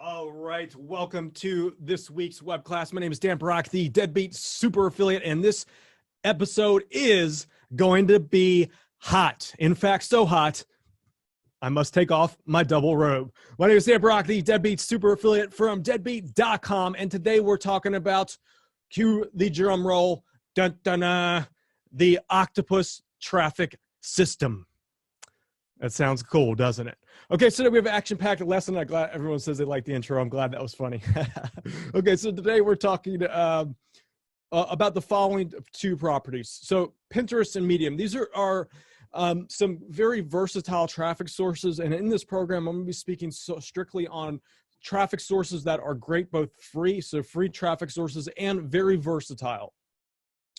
All right, welcome to this week's web class. My name is Dan Brock, the Deadbeat Super Affiliate, and this episode is going to be hot. In fact, so hot, I must take off my double robe. My name is Dan Brock, the Deadbeat Super Affiliate from deadbeat.com, and today we're talking about, cue the drum roll, dun, dun, the octopus traffic system. That sounds cool, doesn't it? Okay, so we have an action-packed lesson. I'm glad everyone says they like the intro. I'm glad that was funny. Okay, so today we're talking about the following two properties. So Pinterest and Medium. These are some very versatile traffic sources. And in this program, I'm going to be speaking strictly on traffic sources that are great, both free, so free traffic sources, and very versatile.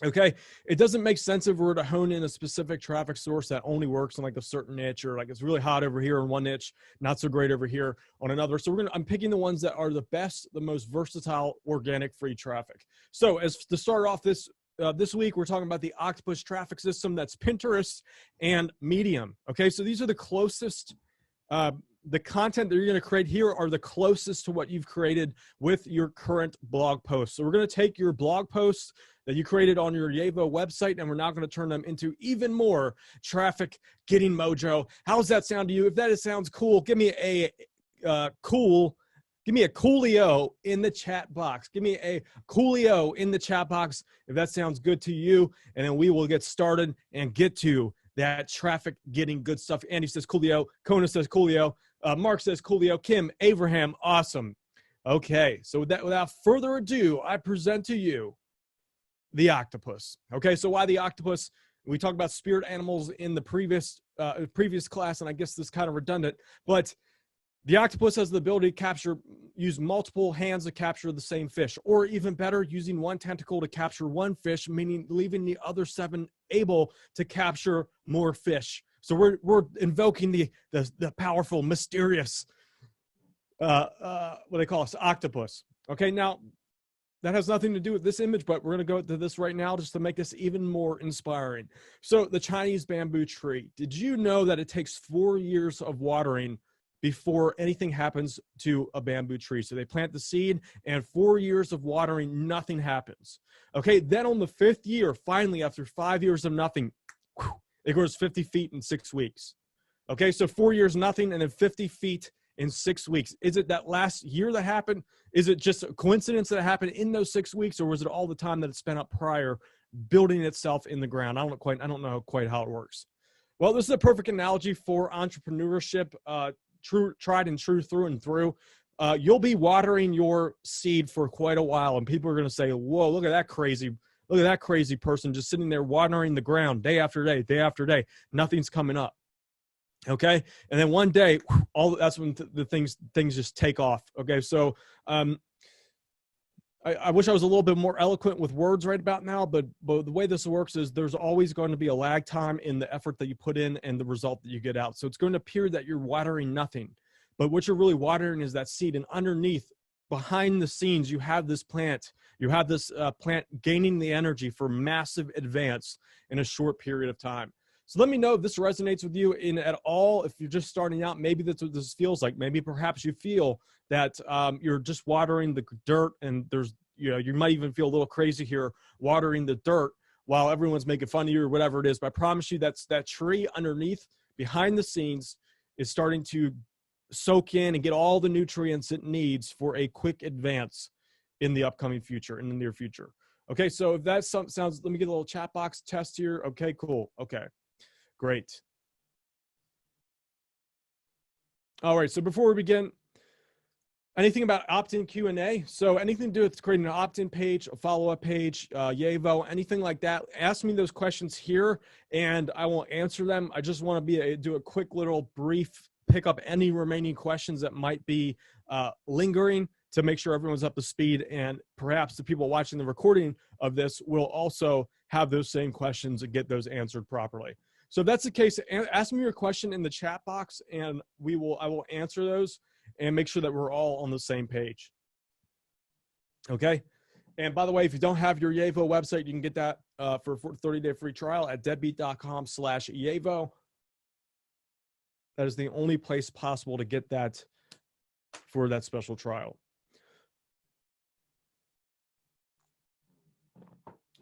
Okay, it doesn't make sense if we were to hone in a specific traffic source that only works in like a certain niche, or like it's really hot over here in one niche, not so great over here on another. So I'm picking the ones that are the best, the most versatile organic free traffic. So as to start off this week, we're talking about the octopus traffic system. That's Pinterest and Medium. Okay, so these are the closest. The content that you're going to create here are the closest to what you've created with your current blog posts. So we're going to take your blog posts that you created on your Yevo website, and we're now going to turn them into even more traffic getting mojo. How does that sound to you? If that sounds cool, give me a coolio in the chat box. Give me a coolio in the chat box if that sounds good to you, and then we will get started and get to that traffic getting good stuff. Andy says coolio. Kona says coolio. Mark says coolio. Kim, Abraham, awesome. Okay, so without further ado, I present to you the octopus. Okay, so why the octopus? We talked about spirit animals in the previous class, and I guess this is kind of redundant, but the octopus has the ability to use multiple hands to capture the same fish, or even better, using one tentacle to capture one fish, meaning leaving the other 7 able to capture more fish. So we're invoking the powerful, mysterious, what they call us, octopus. Okay, now that has nothing to do with this image, but we're going to go to this right now just to make this even more inspiring. So the Chinese bamboo tree. Did you know that it takes 4 years of watering before anything happens to a bamboo tree? So they plant the seed, and 4 years of watering, nothing happens. Okay, then on the 5th year, finally, after 5 years of nothing, it grows 50 feet in 6 weeks. Okay, so 4 years, nothing, and then 50 feet in 6 weeks. Is it that last year that happened? Is it just a coincidence that it happened in those 6 weeks, or was it all the time that it spent up prior building itself in the ground? I don't know quite how it works. Well, this is a perfect analogy for entrepreneurship, tried and true through and through. You'll be watering your seed for quite a while, and people are going to say, whoa, look at that crazy person just sitting there watering the ground day after day after day. Nothing's coming up. Okay, and then one day, that's when the things just take off. Okay, so I wish I was a little bit more eloquent with words right about now, but the way this works is there's always going to be a lag time in the effort that you put in and the result that you get out. So it's going to appear that you're watering nothing, but what you're really watering is that seed, and underneath, behind the scenes, you have this plant. You have this plant gaining the energy for massive advance in a short period of time. So let me know if this resonates with you at all. If you're just starting out, maybe that's what this feels like. Maybe perhaps you feel that you're just watering the dirt, and you might even feel a little crazy here watering the dirt while everyone's making fun of you or whatever it is. But I promise you that tree underneath, behind the scenes, is starting to soak in and get all the nutrients it needs for a quick advance in the upcoming future, in the near future. Okay, so if that sounds, let me get a little chat box test here. Okay, cool. Okay. Great. All right, so before we begin, anything about opt-in Q&A? So anything to do with creating an opt-in page, a follow-up page, Yevo, anything like that, ask me those questions here, and I will answer them. I just want to do a quick little brief, pick up any remaining questions that might be lingering to make sure everyone's up to speed, and perhaps the people watching the recording of this will also have those same questions and get those answered properly. So if that's the case, ask me your question in the chat box, and I will answer those and make sure that we're all on the same page. Okay. And by the way, if you don't have your Yevo website, you can get that for a 30-day free trial at deadbeat.com/Yevo. That is the only place possible to get that for that special trial.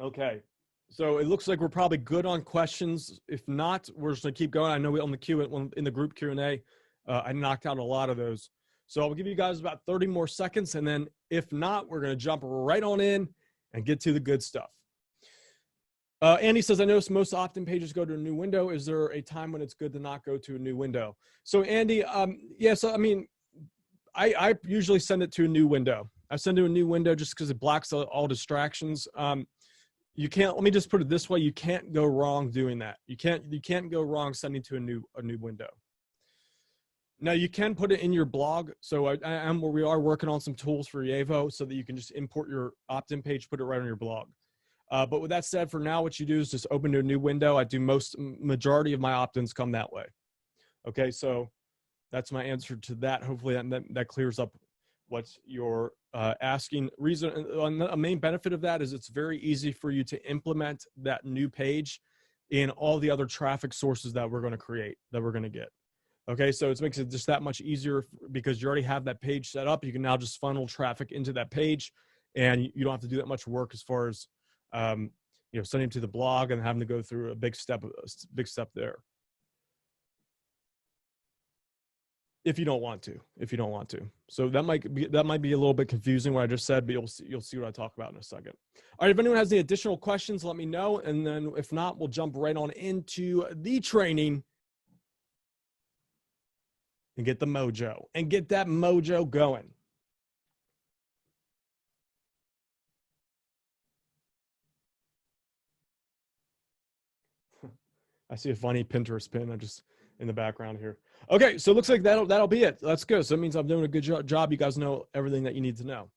Okay, so it looks like we're probably good on questions. If not, we're just gonna keep going. I know we on the in the group Q&A, I knocked out a lot of those. So I'll give you guys about 30 more seconds, and then if not, we're gonna jump right on in and get to the good stuff. Andy says, I notice most opt-in pages go to a new window. Is there a time when it's good to not go to a new window? So Andy, yeah, so I mean, I usually send it to a new window. I send to a new window just because it blocks all distractions. You can't, let me just put it this way, you can't go wrong doing that. You can't go wrong sending to a new window. Now you can put it in your blog. So we are working on some tools for Yaevo so that you can just import your opt-in page, put it right on your blog. But with that said, for now, what you do is just open to a new window. I do majority of my opt-ins come that way. Okay, so that's my answer to that. Hopefully that clears up what you're asking. A main benefit of that is it's very easy for you to implement that new page in all the other traffic sources that we're going to create, that we're going to get. Okay, so it makes it just that much easier because you already have that page set up. You can now just funnel traffic into that page, and you don't have to do that much work as far as you know, sending to the blog and having to go through a big step there. If you don't want to, So that might be a little bit confusing what I just said, but you'll see what I talk about in a second. All right, if anyone has any additional questions, let me know. And then if not, we'll jump right on into the training and get the mojo and get that mojo going. I see a funny Pinterest pin. I just in the background here. Okay, so it looks like that'll be it. Let's go. So it means I'm doing a good job. You guys know everything that you need to know.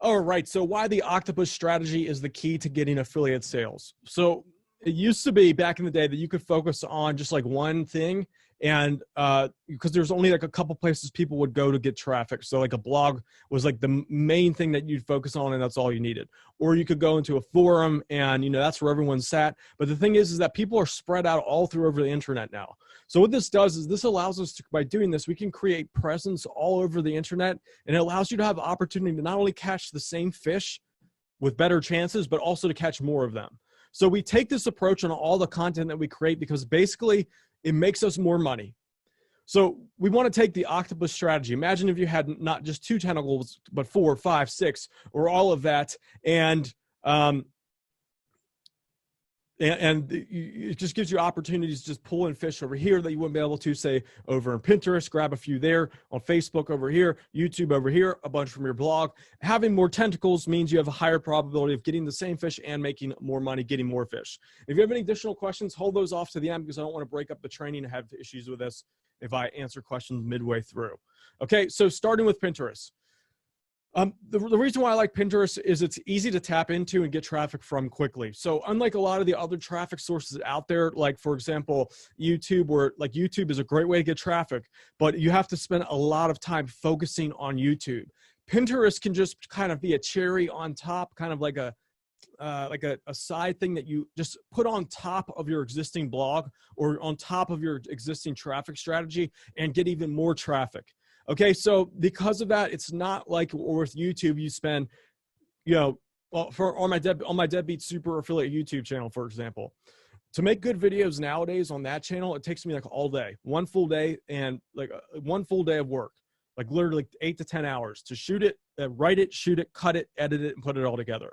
All right, so why the octopus strategy is the key to getting affiliate sales. So it used to be back in the day that you could focus on just like one thing, and because there's only like a couple places people would go to get traffic. So like a blog was like the main thing that you'd focus on, and that's all you needed. Or you could go into a forum, and you know that's where everyone sat. But the thing is that people are spread out all through over the internet now. So what this does is this allows us to, by doing this, we can create presence all over the internet, and it allows you to have opportunity to not only catch the same fish with better chances, but also to catch more of them. So we take this approach on all the content that we create because basically it makes us more money. So we want to take the octopus strategy. Imagine if you had not just 2 tentacles, but 4, 5, 6, or all of that. And it just gives you opportunities to just pull in fish over here that you wouldn't be able to, say, over in Pinterest, grab a few there, on Facebook over here, YouTube over here, a bunch from your blog. Having more tentacles means you have a higher probability of getting the same fish and making more money, getting more fish. If you have any additional questions, hold those off to the end because I don't want to break up the training and have issues with this if I answer questions midway through. Okay, so starting with Pinterest. The reason why I like Pinterest is it's easy to tap into and get traffic from quickly. So unlike a lot of the other traffic sources out there, like for example, YouTube, where like YouTube is a great way to get traffic, but you have to spend a lot of time focusing on YouTube. Pinterest can just kind of be a cherry on top, kind of like a side thing that you just put on top of your existing blog or on top of your existing traffic strategy and get even more traffic. Okay, so because of that, it's not like with YouTube, you spend, you know, well, on my Deadbeat Super Affiliate YouTube channel, for example, to make good videos nowadays on that channel, it takes me like all day, one full day, and like one full day of work, like literally 8 to 10 hours to shoot it, write it, shoot it, cut it, edit it, and put it all together.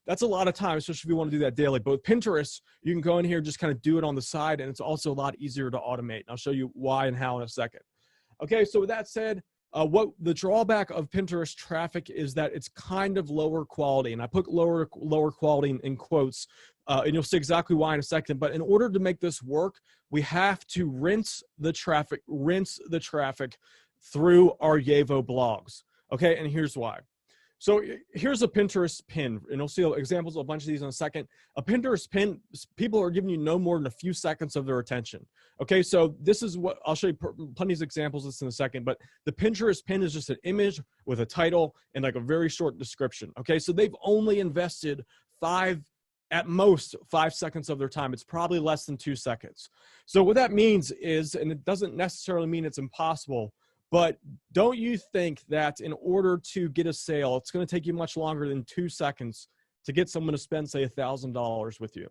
That's a lot of time, especially if you want to do that daily. But with Pinterest, you can go in here and just kind of do it on the side, and it's also a lot easier to automate. I'll show you why and how in a second. Okay, so with that said, what the drawback of Pinterest traffic is that it's kind of lower quality, and I put lower quality in quotes, and you'll see exactly why in a second. But in order to make this work, we have to rinse the traffic through our Yaevo blogs. Okay, and here's why. So here's a Pinterest pin, and you'll see examples of a bunch of these in a second. A Pinterest pin, people are giving you no more than a few seconds of their attention. Okay, so this is what, I'll show you plenty of examples of this in a second, but the Pinterest pin is just an image with a title and like a very short description. Okay, so they've only invested at most 5 seconds of their time. It's probably less than 2 seconds. So what that means is, and it doesn't necessarily mean it's impossible, But don't you think that in order to get a sale, it's going to take you much longer than 2 seconds to get someone to spend, say, $1,000 with you?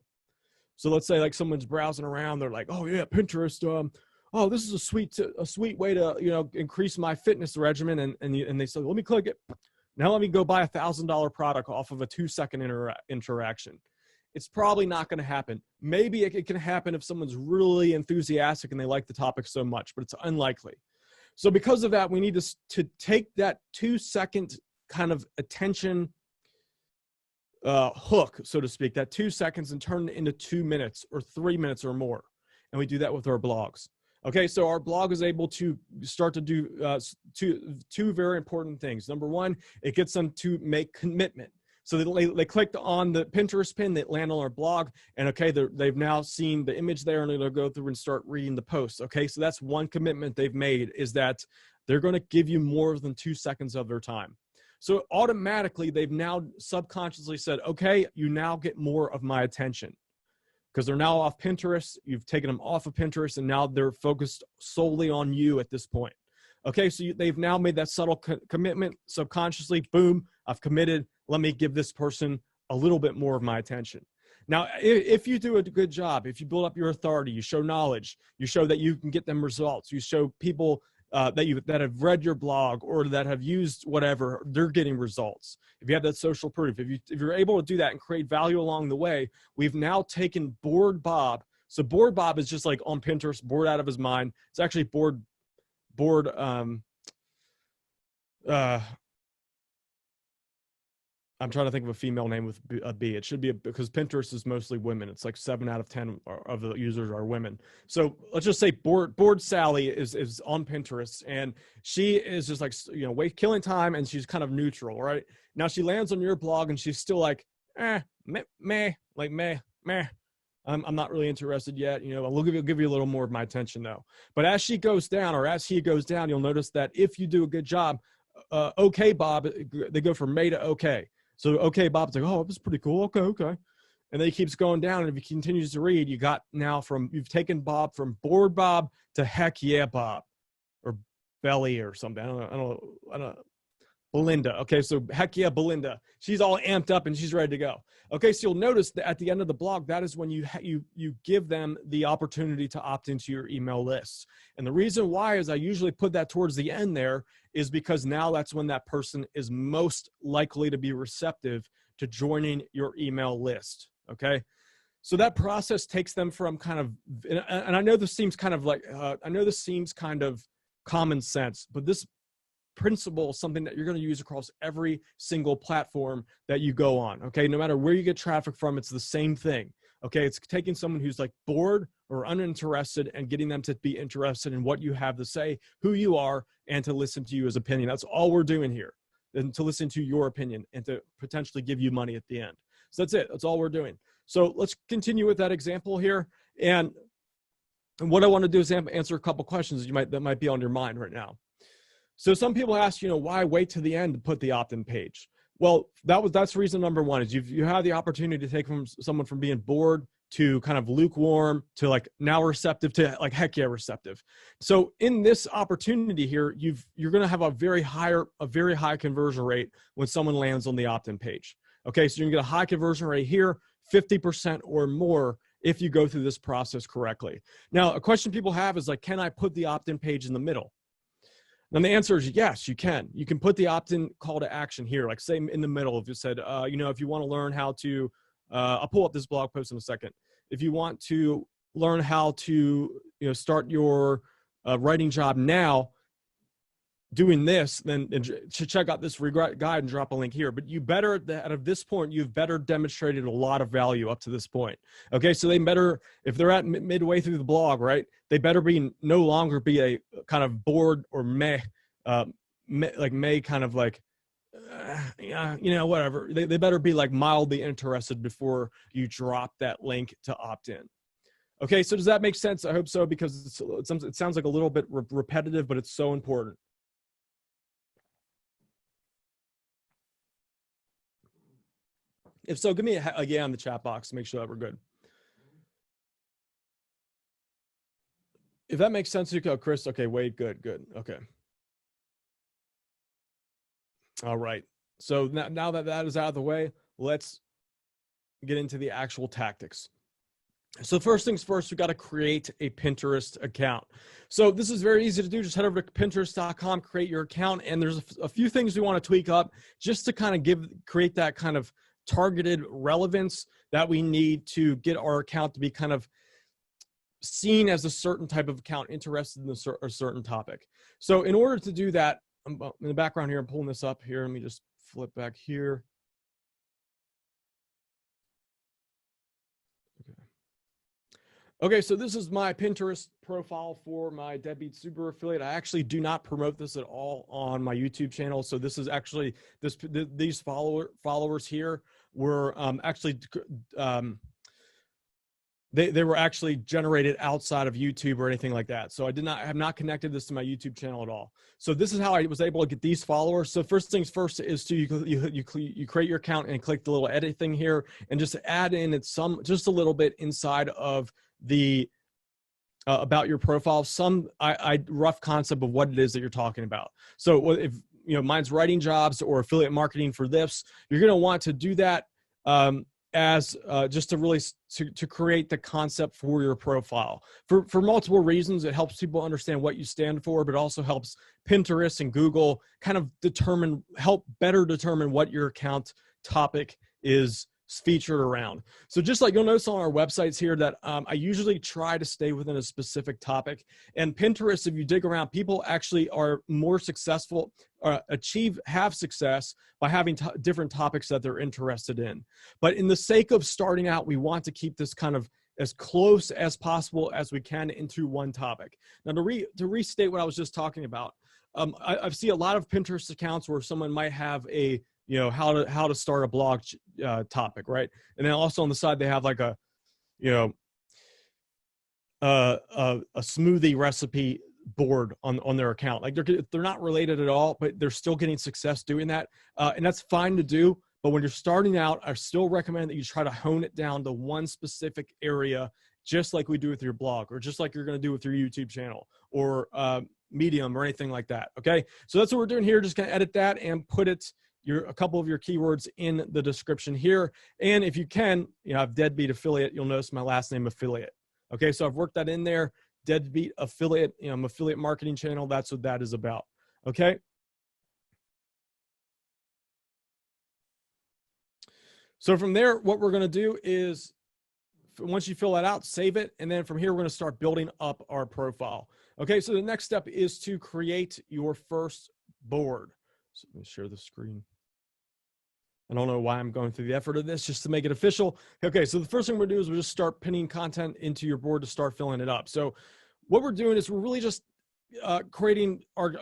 So let's say like someone's browsing around, they're like, oh yeah, Pinterest. Oh, this is a sweet way to, you know, increase my fitness regimen. And they say, let me click it. Now let me go buy $1,000 product off of a 2-second interaction. It's probably not going to happen. Maybe it can happen if someone's really enthusiastic and they like the topic so much, but it's unlikely. So because of that, we need to take that 2-second kind of attention hook, so to speak, that 2 seconds, and turn it into 2 minutes or 3 minutes or more. And we do that with our blogs. Okay, so our blog is able to start to do two very important things. Number one, it gets them to make commitment. So they clicked on the Pinterest pin, they land on our blog, and okay, they've now seen the image there, and they'll go through and start reading the post. Okay, so that's one commitment they've made, is that they're going to give you more than 2 seconds of their time. So automatically, they've now subconsciously said, okay, you now get more of my attention, because they're now off Pinterest. You've taken them off of Pinterest, and now they're focused solely on you at this point. Okay, so they've now made that subtle commitment subconsciously. Boom, I've committed. Let me give this person a little bit more of my attention. Now, if you do a good job, if you build up your authority, you show knowledge, you show that you can get them results, you show people that have read your blog or that have used whatever, they're getting results. If you have that social proof, if you're able to do that and create value along the way, we've now taken Bored Bob. So Bored Bob is just like on Pinterest, bored out of his mind. It's actually bored. I'm trying to think of a female name with a B. It should be because Pinterest is mostly women. It's like 7 out of 10 of the users are women. So let's just say Bored Sally is on Pinterest, and she is just like, you know, killing time, and she's kind of neutral, right? Now she lands on your blog, and she's still like, meh. I'm not really interested yet. You know, I'll give you a little more of my attention though. But as she goes down, or as he goes down, you'll notice that if you do a good job, okay, Bob, they go from May to okay. So, okay, Bob's like, oh, this is pretty cool. Okay. And then he keeps going down. And if he continues to read, you've taken Bob from Bored Bob to Heck Yeah Bob, or Belly or something. I don't know. Belinda. Okay, so Heck Yeah Belinda. She's all amped up and she's ready to go. Okay, so you'll notice that at the end of the blog, that is when you give them the opportunity to opt into your email list. And the reason why is I usually put that towards the end there is because now that's when that person is most likely to be receptive to joining your email list. Okay, so that process takes them from kind of, and I know this seems kind of like, common sense, but this principle is something that you're going to use across every single platform that you go on. Okay, no matter where you get traffic from, it's the same thing. Okay, it's taking someone who's like bored or uninterested and getting them to be interested in what you have to say, who you are, and to listen to you as opinion. That's all we're doing here, and to listen to your opinion and to potentially give you money at the end. So that's it. That's all we're doing. So let's continue with that example here. And what I want to do is answer a couple questions that might be on your mind right now. So some people ask, you know, why wait to the end to put the opt-in page? Well, that's reason number one, is you have the opportunity to take someone from being bored to kind of lukewarm to like now receptive to like heck yeah receptive. So in this opportunity here, you're going to have a very high conversion rate when someone lands on the opt-in page. Okay, so you're going to get a high conversion rate here, 50% or more if you go through this process correctly. Now, a question people have is like, can I put the opt-in page in the middle? And the answer is yes, you can. You can put the opt-in call to action here, like say in the middle. If you said, you know, if you want to learn how to, I'll pull up this blog post in a second. If you want to learn how to, you know, start your writing job now, doing this, then check out this guide and drop a link here. But you better, out of this point, you've better demonstrated a lot of value up to this point. Okay, so they better, if they're at midway through the blog, right, they better be no longer be a kind of bored or meh kind of like, yeah, you know, whatever. They better be like mildly interested before you drop that link to opt in. Okay, so does that make sense? I hope so, because it sounds like a little bit repetitive, but it's so important. If so, give me a yeah in the chat box to make sure that we're good. If that makes sense, you go, Chris. Okay, wait, good. Okay. All right. So now that that is out of the way, let's get into the actual tactics. So first things first, we got to create a Pinterest account. So this is very easy to do. Just head over to pinterest.com, create your account, and there's a few things we want to tweak up just to kind of create that kind of targeted relevance that we need to get our account to be kind of seen as a certain type of account interested in a certain topic. So in order to do that, in the background here, I'm pulling this up here. Let me just flip back here. Okay, so this is my Pinterest profile for my Deadbeat Super Affiliate. I actually do not promote this at all on my YouTube channel. So this is actually, these followers here were actually, they were actually generated outside of YouTube or anything like that. So I have not connected this to my YouTube channel at all. So this is how I was able to get these followers. So first things first is you create your account and click the little edit thing here and just add in just a little bit inside of the about your profile, some rough concept of what it is that you're talking about. So if mine's writing jobs or affiliate marketing for this, you're going to want to do that as just to really to create the concept for your profile for multiple reasons. It helps people understand what you stand for, but also helps Pinterest and Google kind of help better determine what your account topic is featured around. So just like you'll notice on our websites here that I usually try to stay within a specific topic. And Pinterest, if you dig around, people actually are more successful, have success by having different topics that they're interested in. But in the sake of starting out, we want to keep this kind of as close as possible as we can into one topic. Now to restate what I was just talking about, I've seen a lot of Pinterest accounts where someone might have a how to start a blog topic, right? And then also on the side they have like a smoothie recipe board on their account. Like they're not related at all, but they're still getting success doing that, and that's fine to do. But when you're starting out, I still recommend that you try to hone it down to one specific area, just like we do with your blog, or just like you're going to do with your YouTube channel, or Medium, or anything like that. Okay, so that's what we're doing here. Just going to edit that and put a couple of your keywords in the description here. And if you can, I've Deadbeat Affiliate. You'll notice my last name Affiliate. Okay, so I've worked that in there. Deadbeat Affiliate, I'm affiliate marketing channel. That's what that is about. Okay. So from there, what we're going to do is once you fill that out, save it. And then from here, we're going to start building up our profile. Okay, so the next step is to create your first board. So let me share the screen. I don't know why I'm going through the effort of this just to make it official. Okay, so the first thing we're gonna do is we'll just start pinning content into your board to start filling it up. So what we're doing is we're really just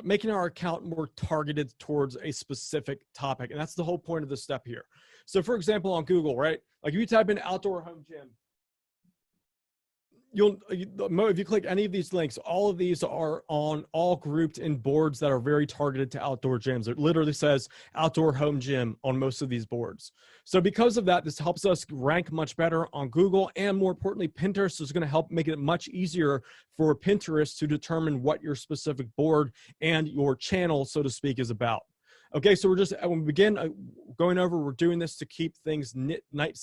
making our account more targeted towards a specific topic. And that's the whole point of this step here. So for example, on Google, right? Like if you type in outdoor home gym, if you click any of these links, all of these are all grouped in boards that are very targeted to outdoor gyms. It literally says outdoor home gym on most of these boards. So because of that, this helps us rank much better on Google, and more importantly, Pinterest is going to help make it much easier for Pinterest to determine what your specific board and your channel, so to speak, is about. Okay, so when we begin going over, we're doing this to keep things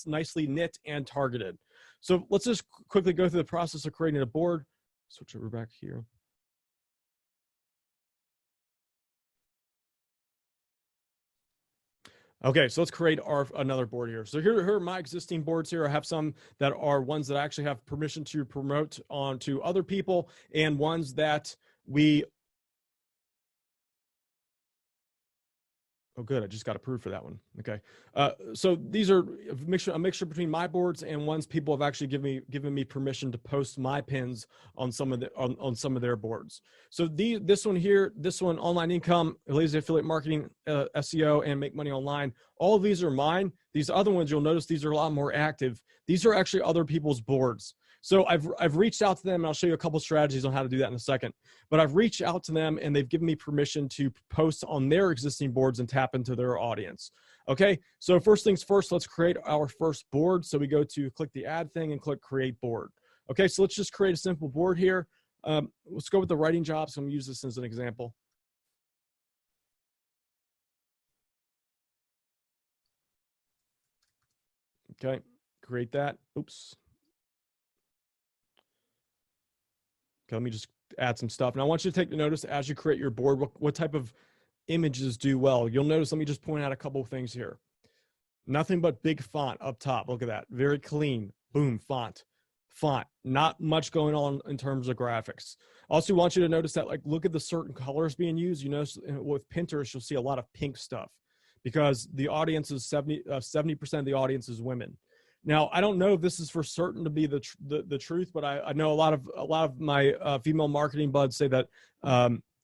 nicely knit and targeted. So let's just quickly go through the process of creating a board. Switch over back here. Okay, so let's create another board here. So here are my existing boards here. I have some that are ones that I actually have permission to promote onto other people, and ones that oh, good. I just got approved for that one. Okay. So these are a mixture between my boards and ones people have actually given me permission to post my pins on some of their boards. So this one here, online income, lazy affiliate marketing, SEO, and make money online. All of these are mine. These other ones, you'll notice these are a lot more active. These are actually other people's boards. So I've reached out to them, and I'll show you a couple strategies on how to do that in a second. But I've reached out to them, and they've given me permission to post on their existing boards and tap into their audience. Okay, so first things first, let's create our first board. So we go to click the add thing and click create board. Okay, so let's just create a simple board here. Let's go with the writing jobs. I'm going to use this as an example. Okay, create that. Oops. Okay, let me just add some stuff. And I want you to take notice as you create your board, what type of images do well. You'll notice, let me just point out a couple of things here. Nothing but big font up top. Look at that. Very clean. Boom, font. Not much going on in terms of graphics. Also want you to notice that, like, look at the certain colors being used. You notice with Pinterest, you'll see a lot of pink stuff because the audience is 70% of the audience is women. Now, I don't know if this is for certain to be the truth, but I know a lot of my female marketing buds say that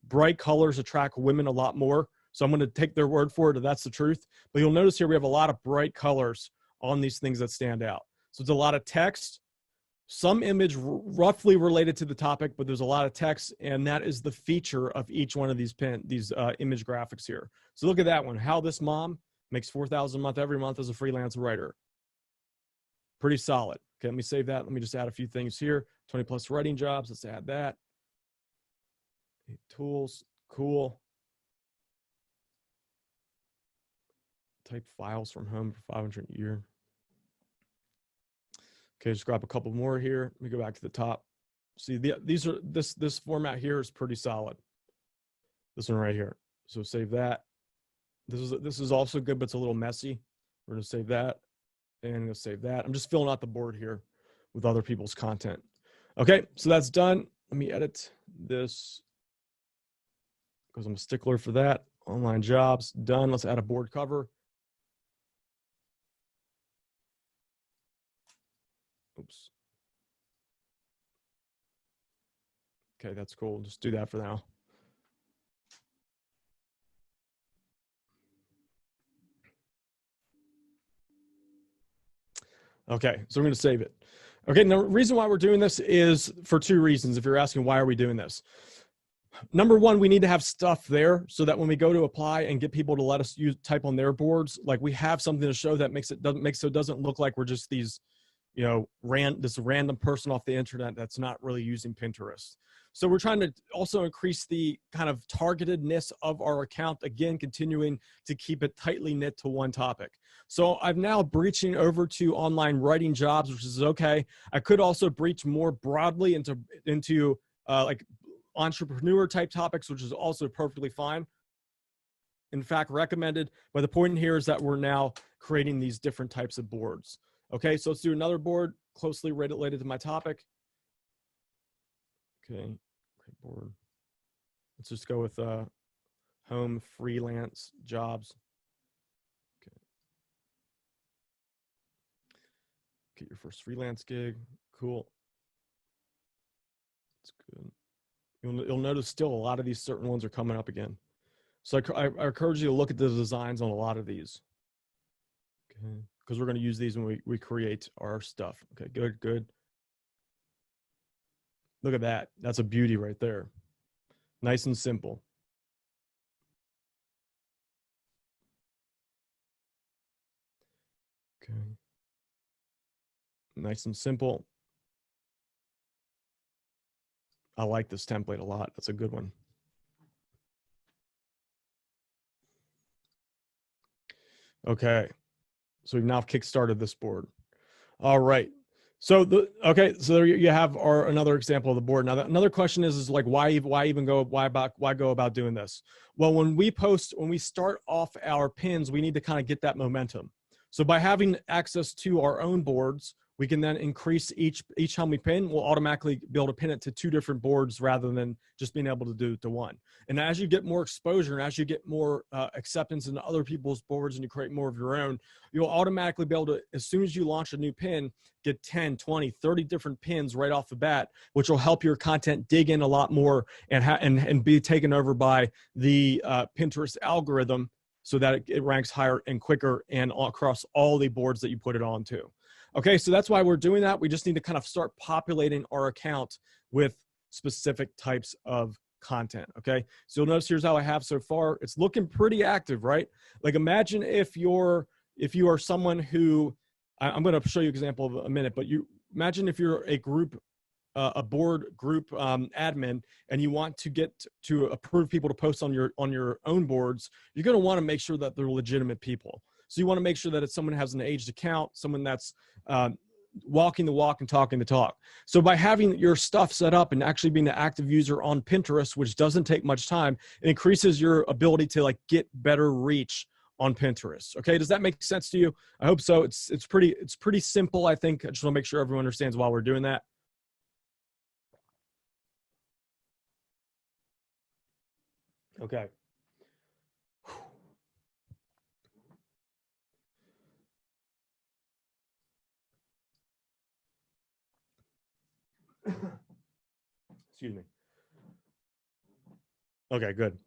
bright colors attract women a lot more. So I'm going to take their word for it if that's the truth. But you'll notice here we have a lot of bright colors on these things that stand out. So it's a lot of text, some image roughly related to the topic, but there's a lot of text, and that is the feature of each one of these image graphics here. So look at that one. How this mom makes $4,000 a month every month as a freelance writer. Pretty solid. Okay, let me save that. Let me just add a few things here. 20 plus writing jobs. Let's add that. Tools. Cool. Type files from home for 500 a year. Okay, just grab a couple more here. Let me go back to the top. See, this format here is pretty solid. This one right here. So save that. This is also good, but it's a little messy. We're gonna save that. And I'm gonna save that. I'm just filling out the board here with other people's content. Okay, so that's done. Let me edit this because I'm a stickler for that. Online jobs, done. Let's add a board cover. Oops. Okay, that's cool. Just do that for now. Okay, so we're going to save it. Okay, now the reason why we're doing this is for two reasons. If you're asking why are we doing this? Number one, we need to have stuff there so that when we go to apply and get people to let us type on their boards, like we have something to show that makes it doesn't look like we're just these, you know, this random person off the internet that's not really using Pinterest. So we're trying to also increase the kind of targetedness of our account, again, continuing to keep it tightly knit to one topic. So I'm now breaching over to online writing jobs, which is okay. I could also breach more broadly into like entrepreneur type topics, which is also perfectly fine. In fact, recommended. But the point here is that we're now creating these different types of boards. Okay, so let's do another board closely related to my topic. Okay, great board. Let's just go with home freelance jobs. Okay. Get your first freelance gig. Cool. That's good. You'll notice still a lot of these certain ones are coming up again. So I encourage you to look at the designs on a lot of these. Okay, because we're going to use these when we create our stuff. Okay, good. Look at that. That's a beauty right there. Nice and simple. Okay. Nice and simple. I like this template a lot. That's a good one. Okay. So we've now kickstarted this board. All right. So there you have another example of the board. Now another question is like why go about doing this? Well, when we start off our pins, we need to kind of get that momentum. So by having access to our own boards, we can then increase each time we pin, we'll automatically be able to pin it to 2 different boards rather than just being able to do it to one. And as you get more exposure and as you get more acceptance into other people's boards and you create more of your own, you'll automatically be able to, as soon as you launch a new pin, get 10, 20, 30 different pins right off the bat, which will help your content dig in a lot more and be taken over by the Pinterest algorithm so that it ranks higher and quicker and across all the boards that you put it onto. Okay, so that's why we're doing that. We just need to kind of start populating our account with specific types of content, okay? So you'll notice here's how I have so far. It's looking pretty active, right? Like imagine if you are someone who, I'm gonna show you an example in a minute, but imagine if you're a board group admin and you want to get to approve people to post on your own boards, you're gonna wanna make sure that they're legitimate people. So you want to make sure that it's someone who has an aged account, someone that's walking the walk and talking the talk. So by having your stuff set up and actually being an active user on Pinterest, which doesn't take much time, it increases your ability to like get better reach on Pinterest. Okay, does that make sense to you? I hope so. It's pretty simple, I think. I just want to make sure everyone understands why we're doing that. Okay. Excuse me. Okay, good.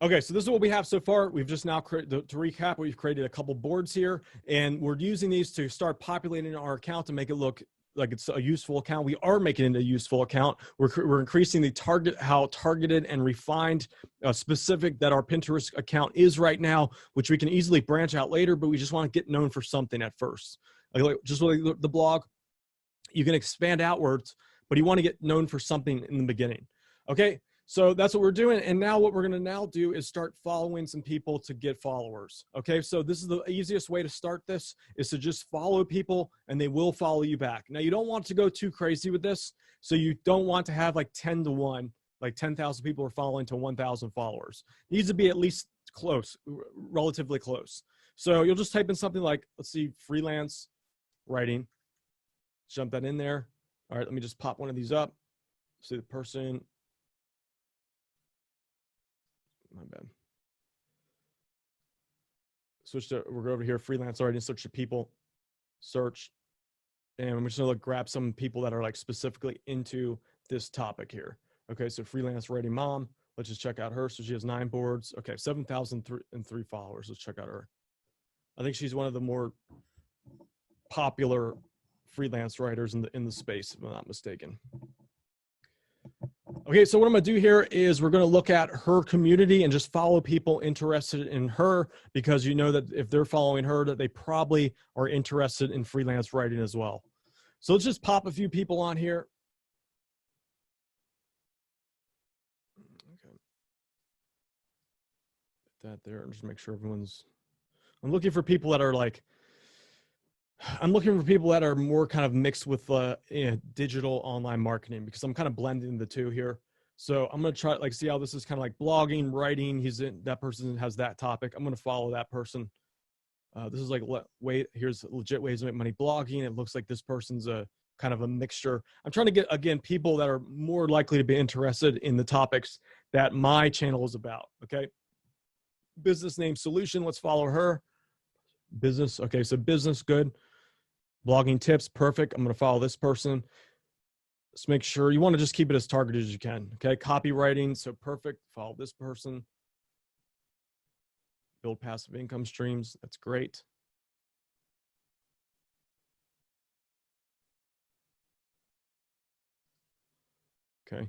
Okay, so this is what we have so far. We've just now created, to recap, we've created a couple boards here, and we're using these to start populating our account to make it look like it's a useful account. We are making it a useful account. We're increasing the how targeted and refined, specific that our Pinterest account is right now, which we can easily branch out later, but we just want to get known for something at first. Like just like the blog, you can expand outwards, but you want to get known for something in the beginning. Okay. So that's what we're doing. And now what we're going to now do is start following some people to get followers. Okay. So this is the easiest way to start this, is to just follow people and they will follow you back. Now you don't want to go too crazy with this. So you don't want to have like 10 to 1, like 10,000 people are following to 1,000 followers. It needs to be at least close, relatively close. So you'll just type in something like, let's see, freelance writing, jump that in there. All right. Let me just pop one of these up. See the person. My bad. Switch to, we'll go over here, freelance writing, search to people, search. And I'm just gonna grab some people that are like specifically into this topic here. Okay, so freelance writing mom, let's just check out her. So she has 9 boards. Okay, 7,003 followers. Let's check out her. I think she's one of the more popular freelance writers in the space, if I'm not mistaken. Okay, so what I'm going to do here is we're going to look at her community and just follow people interested in her, because you know that if they're following her, that they probably are interested in freelance writing as well. So let's just pop a few people on here. Okay. Put that there and just make sure everyone's, I'm looking for people that are like, I'm looking for people that are more kind of mixed with digital online marketing, because I'm kind of blending the two here. So I'm going to try like see how this is kind of like blogging, writing. That person has that topic. I'm going to follow that person. This is like here's legit ways to make money blogging. It looks like this person's a kind of a mixture. I'm trying to get, again, people that are more likely to be interested in the topics that my channel is about. Okay. Business name solution. Let's follow her. Business. Okay. So business. Good. Blogging tips. Perfect. I'm going to follow this person. Let's make sure you want to just keep it as targeted as you can. Okay. Copywriting. So perfect. Follow this person. Build passive income streams. That's great. Okay.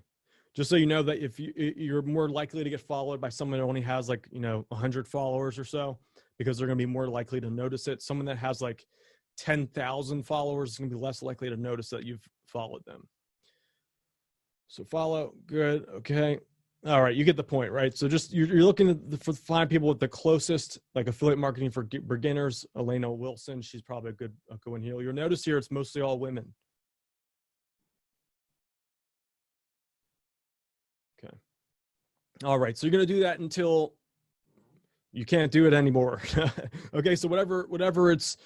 Just so you know that if you're more likely to get followed by someone that only has like, 100 followers or so, because they're going to be more likely to notice it. Someone that has like 10,000 followers is going to be less likely to notice that you've followed them. So follow. Good. Okay. All right. You get the point, right? So just, you're looking to find people with the closest, like affiliate marketing for beginners. Elena Wilson. She's probably a good one here. You'll notice here, it's mostly all women. Okay. All right. So you're going to do that until you can't do it anymore. Okay. So whatever it's,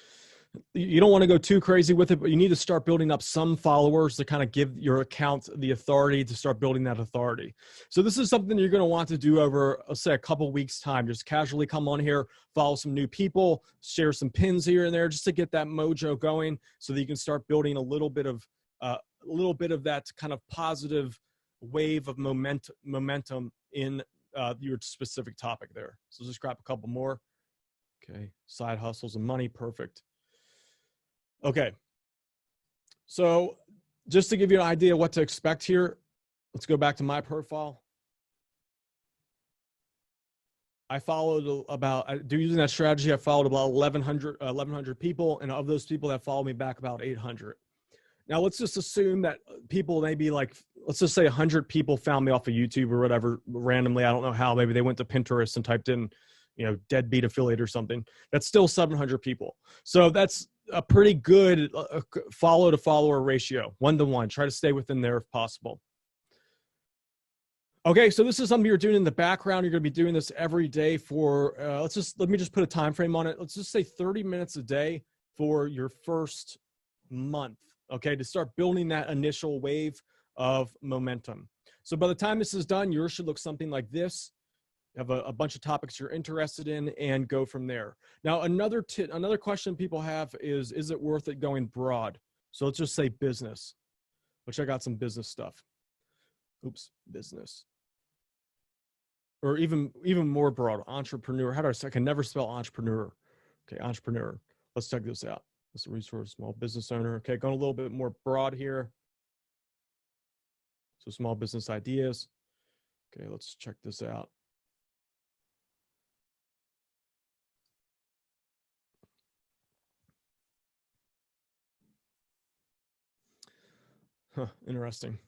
you don't want to go too crazy with it, but you need to start building up some followers to kind of give your account the authority to start building that authority. So this is something you're going to want to do over, let's say, a couple weeks time. Just casually come on here, follow some new people, share some pins here and there, just to get that mojo going, so that you can start building a little bit of that kind of positive wave of momentum in your specific topic there. So just grab a couple more. Okay. Side hustles and money. Perfect. Okay. So just to give you an idea what to expect here, let's go back to my profile. I followed using that strategy, I followed about 1,100 people. And of those people that followed me back, about 800. Now let's just assume that people, maybe like, let's just say 100 people found me off of YouTube or whatever randomly. I don't know how. Maybe they went to Pinterest and typed in, deadbeat affiliate or something. That's still 700 people. So that's a pretty good follow to follower ratio, 1-to-1. Try to stay within there if possible. Okay, so this is something you're doing in the background. You're going to be doing this every day for, let me just put a time frame on it. Let's just say 30 minutes a day for your first month, okay, to start building that initial wave of momentum. So by the time this is done, yours should look something like this. Have a bunch of topics you're interested in and go from there. Now, another question people have is it worth it going broad? So let's just say business, which I got some business stuff. Oops, business. Or even more broad, entrepreneur. How do I say? I can never spell entrepreneur. Okay, entrepreneur. Let's check this out. This is a resource, small business owner. Okay, going a little bit more broad here. So small business ideas. Okay, let's check this out. Huh, interesting.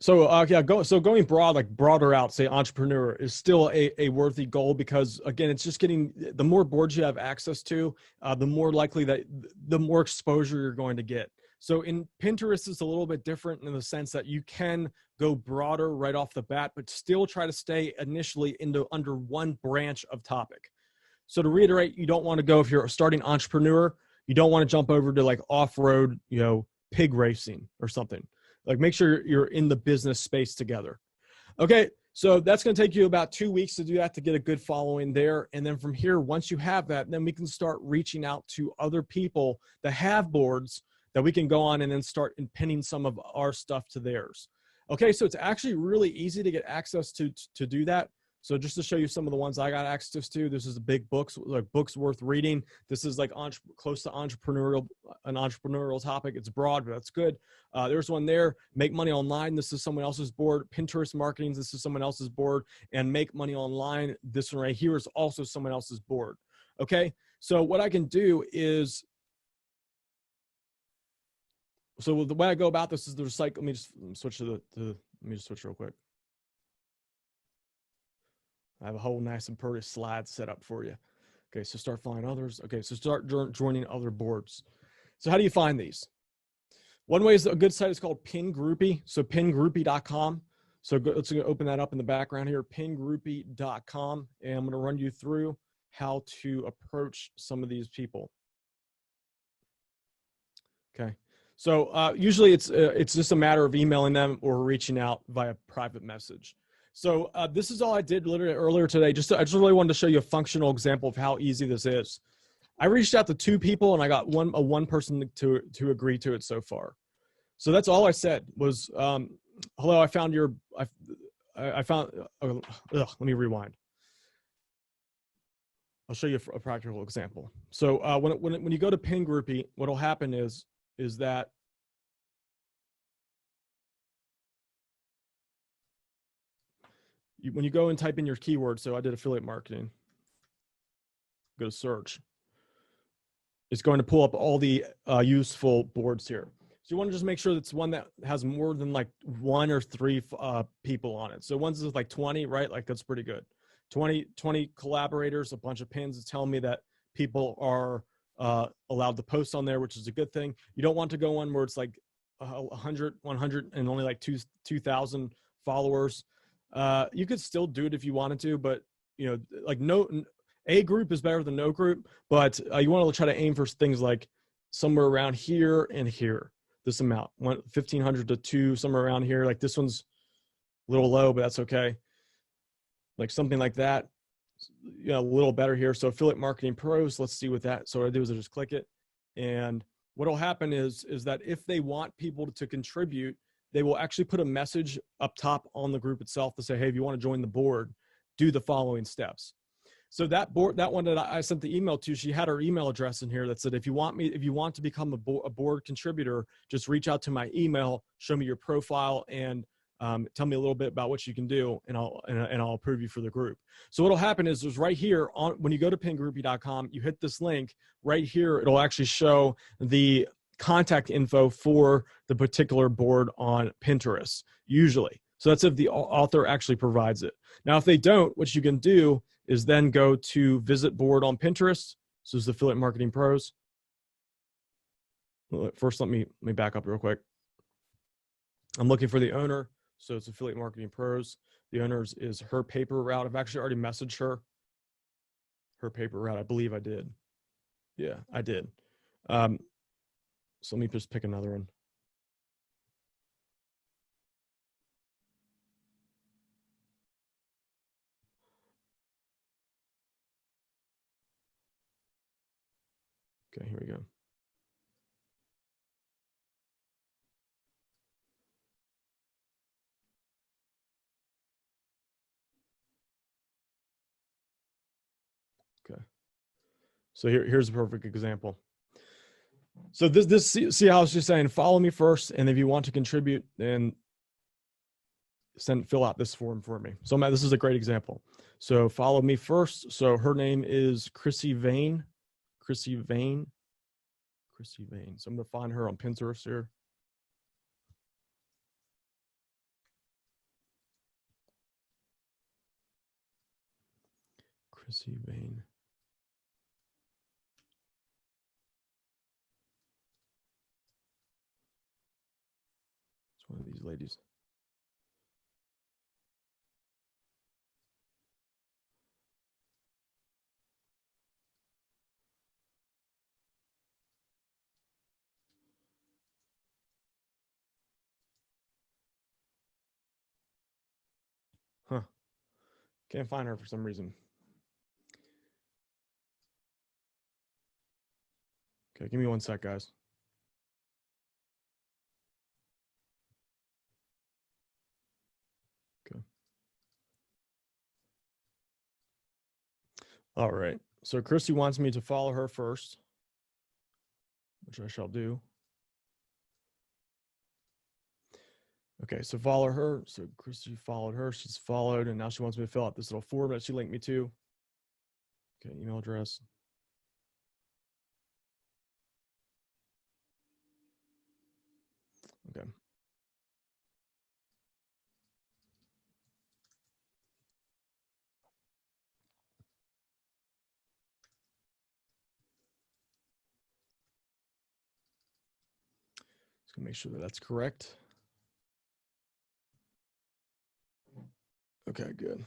So going broad, like broader out, say entrepreneur is still a worthy goal, because again, it's just getting, the more boards you have access to, the more likely that the more exposure you're going to get. So in Pinterest, it's a little bit different in the sense that you can go broader right off the bat, but still try to stay initially under one branch of topic. So to reiterate, you don't want to go, if you're a starting entrepreneur, you don't want to jump over to like off-road, pig racing or something. Like make sure you're in the business space together. Okay, so that's going to take you about 2 weeks to do that, to get a good following there. And then from here, once you have that, then we can start reaching out to other people that have boards that we can go on and then start pinning some of our stuff to theirs. Okay, so it's actually really easy to get access to do that. So just to show you some of the ones I got access to, this is the big books, like books worth reading. This is like close to an entrepreneurial topic. It's broad, but that's good. There's one there, Make Money Online. This is someone else's board. Pinterest Marketing, this is someone else's board. And Make Money Online, this one right here is also someone else's board. Okay, so what I can do is, so the way I go about this is there's like, let me just switch real quick. I have a whole nice and pretty slide set up for you. Okay, so start following others. Okay, so start joining other boards. So how do you find these? One way is a good site is called Pingroupie. So pingroupie.com. So let's open that up in the background here, pingroupie.com. And I'm going to run you through how to approach some of these people. Okay. So usually it's just a matter of emailing them or reaching out via private message. So this is all I did literally earlier today. I just really wanted to show you a functional example of how easy this is. I reached out to 2 people and I got one person to agree to it so far. So that's all I said was, hello, I found your, I found, let me rewind. I'll show you a practical example. So when you go to Pingroupie, what'll happen is that when you go and type in your keyword, so I did affiliate marketing, go to search, it's going to pull up all the useful boards here. So you want to just make sure that's one that has more than like 1 or 3 people on it. So one's with like 20, right? Like that's pretty good. 20 collaborators, a bunch of pins. It's telling me that people are allowed to post on there, which is a good thing. You don't want to go one where it's like 100 and only like 2,000 followers. You could still do it if you wanted to, but like a group is better than no group, but you want to try to aim for things like somewhere around here and here, this amount, 1,500 to 2, somewhere around here. Like this one's a little low, but that's okay. Like something like that, a little better here. So affiliate marketing pros, let's see what that, so what I do is I just click it. And what'll happen is that if they want people to contribute, they will actually put a message up top on the group itself to say, hey, if you want to join the board, do the following steps. So that one that I sent the email to, she had her email address in here that said, if you want to become a board contributor, just reach out to my email, show me your profile, and tell me a little bit about what you can do, and I'll approve you for the group. So what'll happen is there's right here when you go to pingroupie.com, you hit this link right here, it'll actually show the contact info for the particular board on Pinterest, usually. So that's if the author actually provides it. Now, if they don't, what you can do is then go to visit board on Pinterest. So this is Affiliate Marketing Pros. First, let me back up real quick. I'm looking for the owner. So it's Affiliate Marketing Pros. The owner's is Her Paper Route. I've actually already messaged her. Her Paper Route. I believe I did. Yeah, I did. So let me just pick another one. Okay, here we go. Okay. So here's a perfect example. So this see how it's just saying, follow me first, and if you want to contribute, then fill out this form for me. So this is a great example. So follow me first. So her name is Chrissy Vane. Chrissy Vane. Chrissy Vane. So I'm gonna find her on Pinterest here. Chrissy Vane. It's one of these ladies. Huh. Can't find her for some reason. Okay, give me one sec, guys. Okay. All right. So Chrissy wants me to follow her first, which I shall do. Okay, so follow her. So Chrissy followed her. She's followed, and now she wants me to fill out this little form that she linked me to. Okay, email address. Okay. Just gonna make sure that that's correct. Okay, good.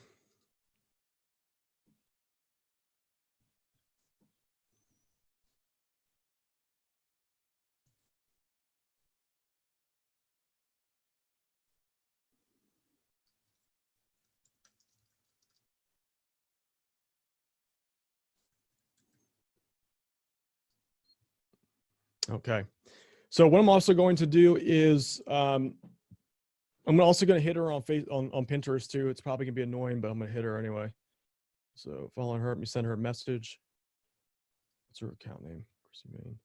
Okay. So what I'm also going to do is I'm also going to hit her on Pinterest too. It's probably gonna be annoying, but I'm gonna hit her anyway. So following her, let me send her a message. What's her account name? Chrissy Vane.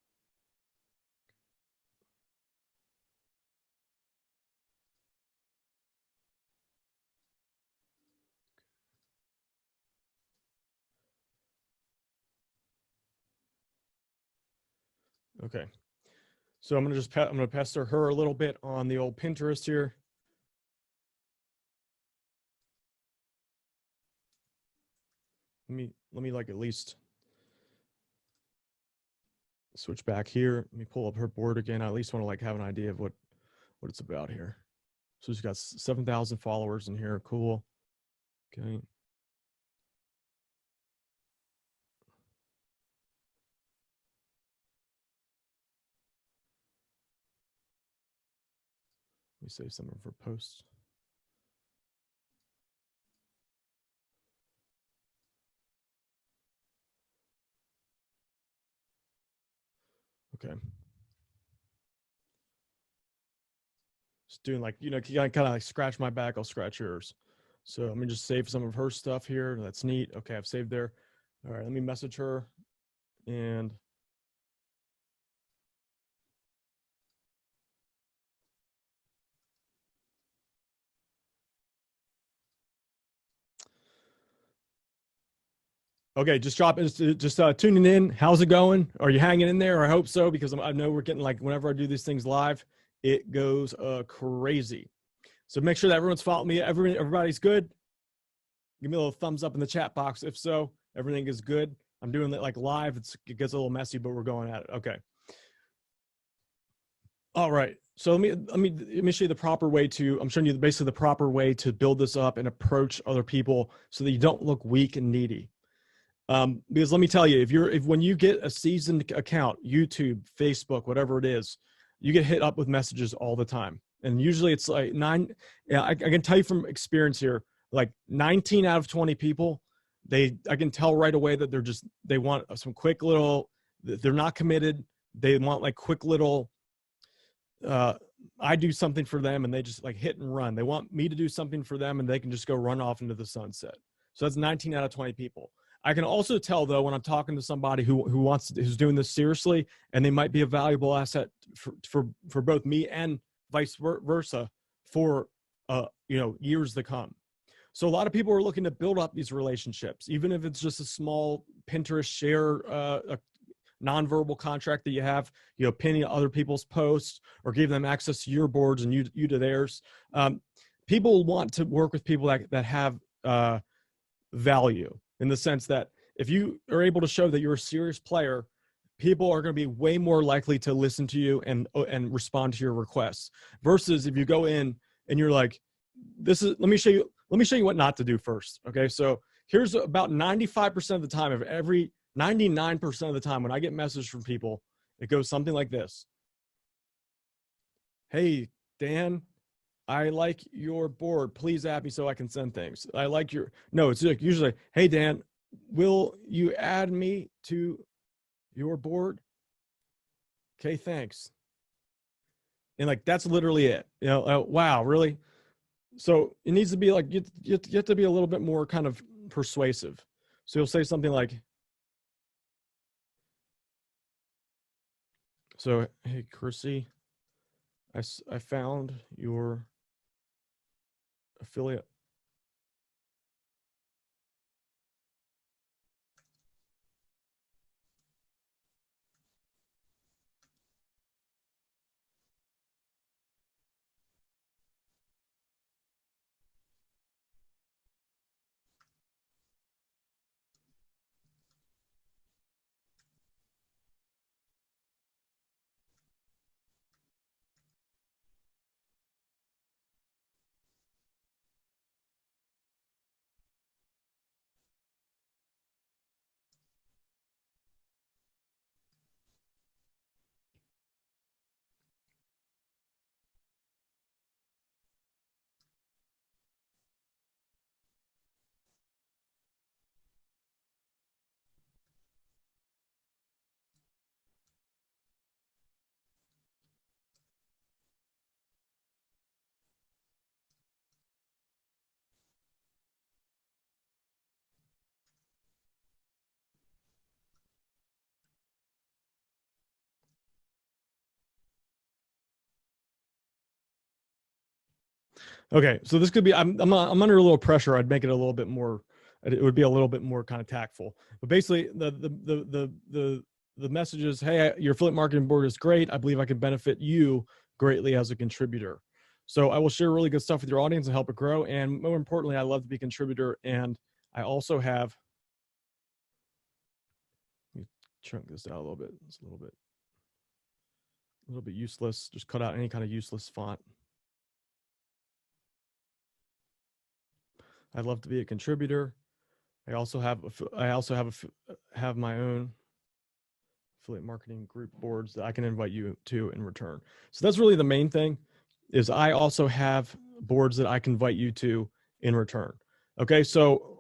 Okay. So I'm gonna pester her a little bit on the old Pinterest here. Let me like at least switch back here. Let me pull up her board again. I at least want to like have an idea of what it's about here. So she's got 7,000 followers in here. Cool. Okay. Let me save some of her posts. Okay. Just doing like, you kind of like scratch my back, I'll scratch yours. So let me just save some of her stuff here. That's neat. Okay, I've saved there. All right, let me message her. And okay, just tuning in. How's it going? Are you hanging in there? I hope so, because I know we're getting like, whenever I do these things live, it goes crazy. So make sure that everyone's following me. Everybody's good. Give me a little thumbs up in the chat box. If so, everything is good. I'm doing it like live. It gets a little messy, but we're going at it. Okay. All right. So let me show you the proper way to. I'm showing you basically the proper way to build this up and approach other people so that you don't look weak and needy. Because let me tell you, when you get a seasoned account, YouTube, Facebook, whatever it is, you get hit up with messages all the time. And usually it's like I can tell you from experience here, like 19 out of 20 people, I can tell right away that they want some quick little, they're not committed. They want like quick little, I do something for them and they just like hit and run. They want me to do something for them and they can just go run off into the sunset. So that's 19 out of 20 people. I can also tell though, when I'm talking to somebody who's doing this seriously, and they might be a valuable asset for both me and vice versa for, years to come. So a lot of people are looking to build up these relationships, even if it's just a small Pinterest share, a nonverbal contract that you have, pinning other people's posts or give them access to your boards and you to theirs. People want to work with people that have value, in the sense that if you are able to show that you're a serious player, people are going to be way more likely to listen to you and respond to your requests, versus if you go in and you're like, let me show you what not to do first. Okay. So here's about 95% of the time, 99% of the time when I get messages from people, it goes something like this. Hey, Dan, I like your board. Please add me so I can send things. It's like usually, hey, Dan, will you add me to your board? Okay, thanks. And like, that's literally it. Wow, really? So it needs to be like, you have to be a little bit more kind of persuasive. So you'll say something like, so, hey, Chrissy, I found your affiliate. Okay, so this could be, I'm under a little pressure. I'd make it a little bit more, it would be a little bit more kind of tactful. But basically, the message is, hey, your affiliate marketing board is great. I believe I can benefit you greatly as a contributor. So I will share really good stuff with your audience and help it grow. And more importantly, I love to be a contributor. And I also have, let me chunk this out a little bit. It's a little bit useless. Just cut out any kind of useless font. I'd love to be a contributor. I also have my own affiliate marketing group boards that I can invite you to in return. So that's really the main thing, is I also have boards that I can invite you to in return. Okay, so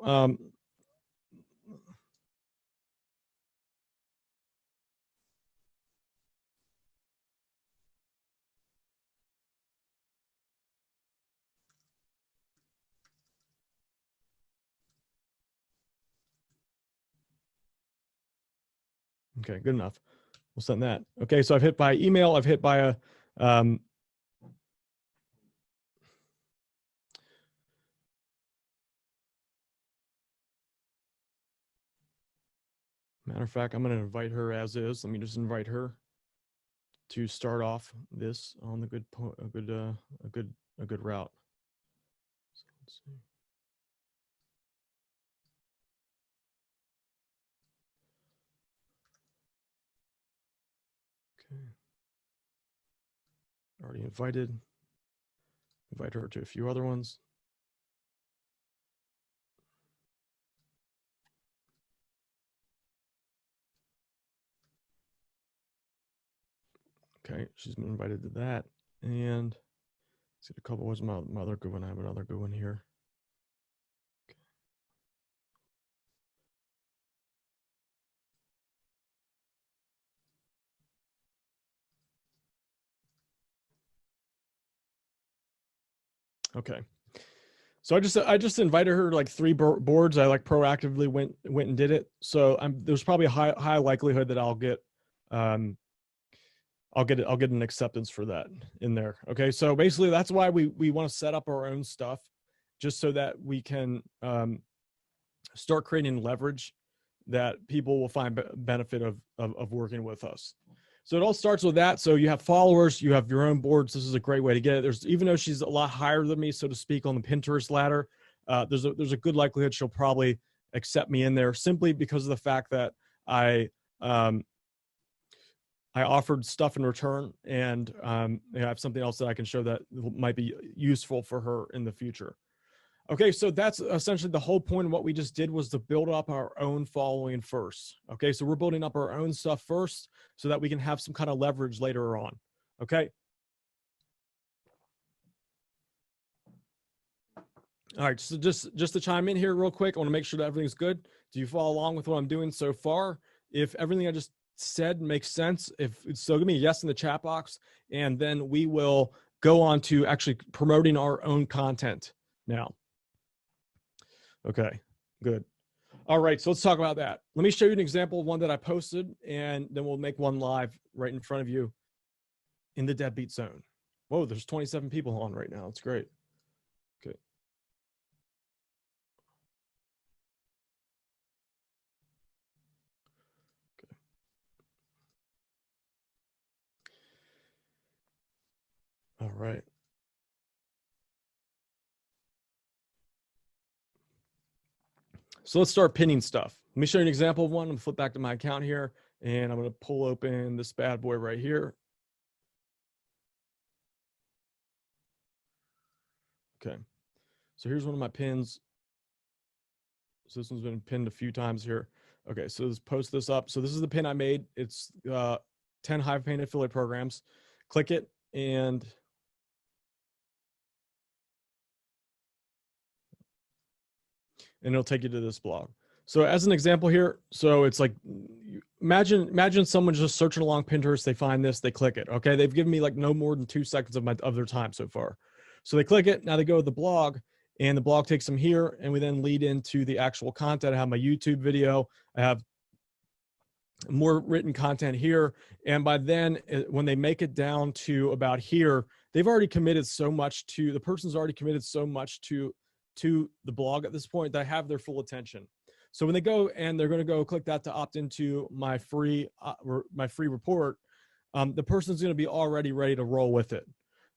okay, good enough. We'll send that. Okay, so I've hit by email. I've hit by a matter of fact, I'm going to invite her as is. Let me just invite her to start off this on the a good route. Let's see. Okay. Already invited. Invite her to a few other ones. Okay, she's been invited to that. And let's see a couple. What's my other good one? I have another good one here. Okay. So I just invited her to like 3 boards. I like proactively went and did it. So there's probably a high likelihood that I'll get an acceptance for that in there. Okay. So basically that's why we want to set up our own stuff, just so that we can start creating leverage that people will find benefit of working with us. So it all starts with that. So you have followers, you have your own boards. This is a great way to get it. There's, even though she's a lot higher than me, so to speak, on the Pinterest ladder, there's a good likelihood she'll probably accept me in there, simply because of the fact that I offered stuff in return, and I have something else that I can show that might be useful for her in the future. Okay, so that's essentially the whole point of what we just did, was to build up our own following first. Okay, so we're building up our own stuff first so that we can have some kind of leverage later on. Okay. All right, so just to chime in here real quick, I want to make sure that everything's good. Do you follow along with what I'm doing so far? If everything I just said makes sense, if so, give me a yes in the chat box, and then we will go on to actually promoting our own content now. Okay, good. All right, so let's talk about that. Let me show you an example of one that I posted, and then we'll make one live right in front of you in the deadbeat zone. Whoa, there's 27 people on right now. It's great. Okay. Okay. All right. So let's start pinning stuff. Let me show you an example of one. I'm gonna flip back to my account here, and I'm gonna pull open this bad boy right here. Okay. So here's one of my pins. So this one's been pinned a few times here. Okay, so let's post this up. So this is the pin I made. It's 10 Hive Paint affiliate programs. Click it, and it'll take you to this blog. So as an example here, so it's like, imagine someone just searching along Pinterest, they find this, they click it. Okay, they've given me like no more than 2 seconds of their time so far. So they click it, now they go to the blog, and the blog takes them here, and we then lead into the actual content. I have my YouTube video, I have more written content here, and by then, when they make it down to about here, they've already committed so much to, the person's already committed so much to the blog at this point that I have their full attention. So when they go and they're going to go click that to opt into my free report, the person's going to be already ready to roll with it.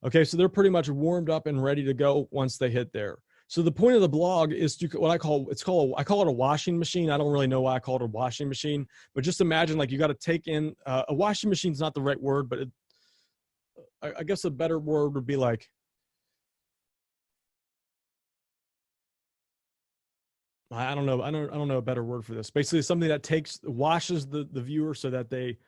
Okay, so they're pretty much warmed up and ready to go once they hit there. So the point of the blog is to what I call it a washing machine. I don't really know why I call it a washing machine, but just imagine like you got to take in a washing machine is not the right word, but I guess a better word would be like, I don't know a better word for this. Basically, something that washes the viewer so that they,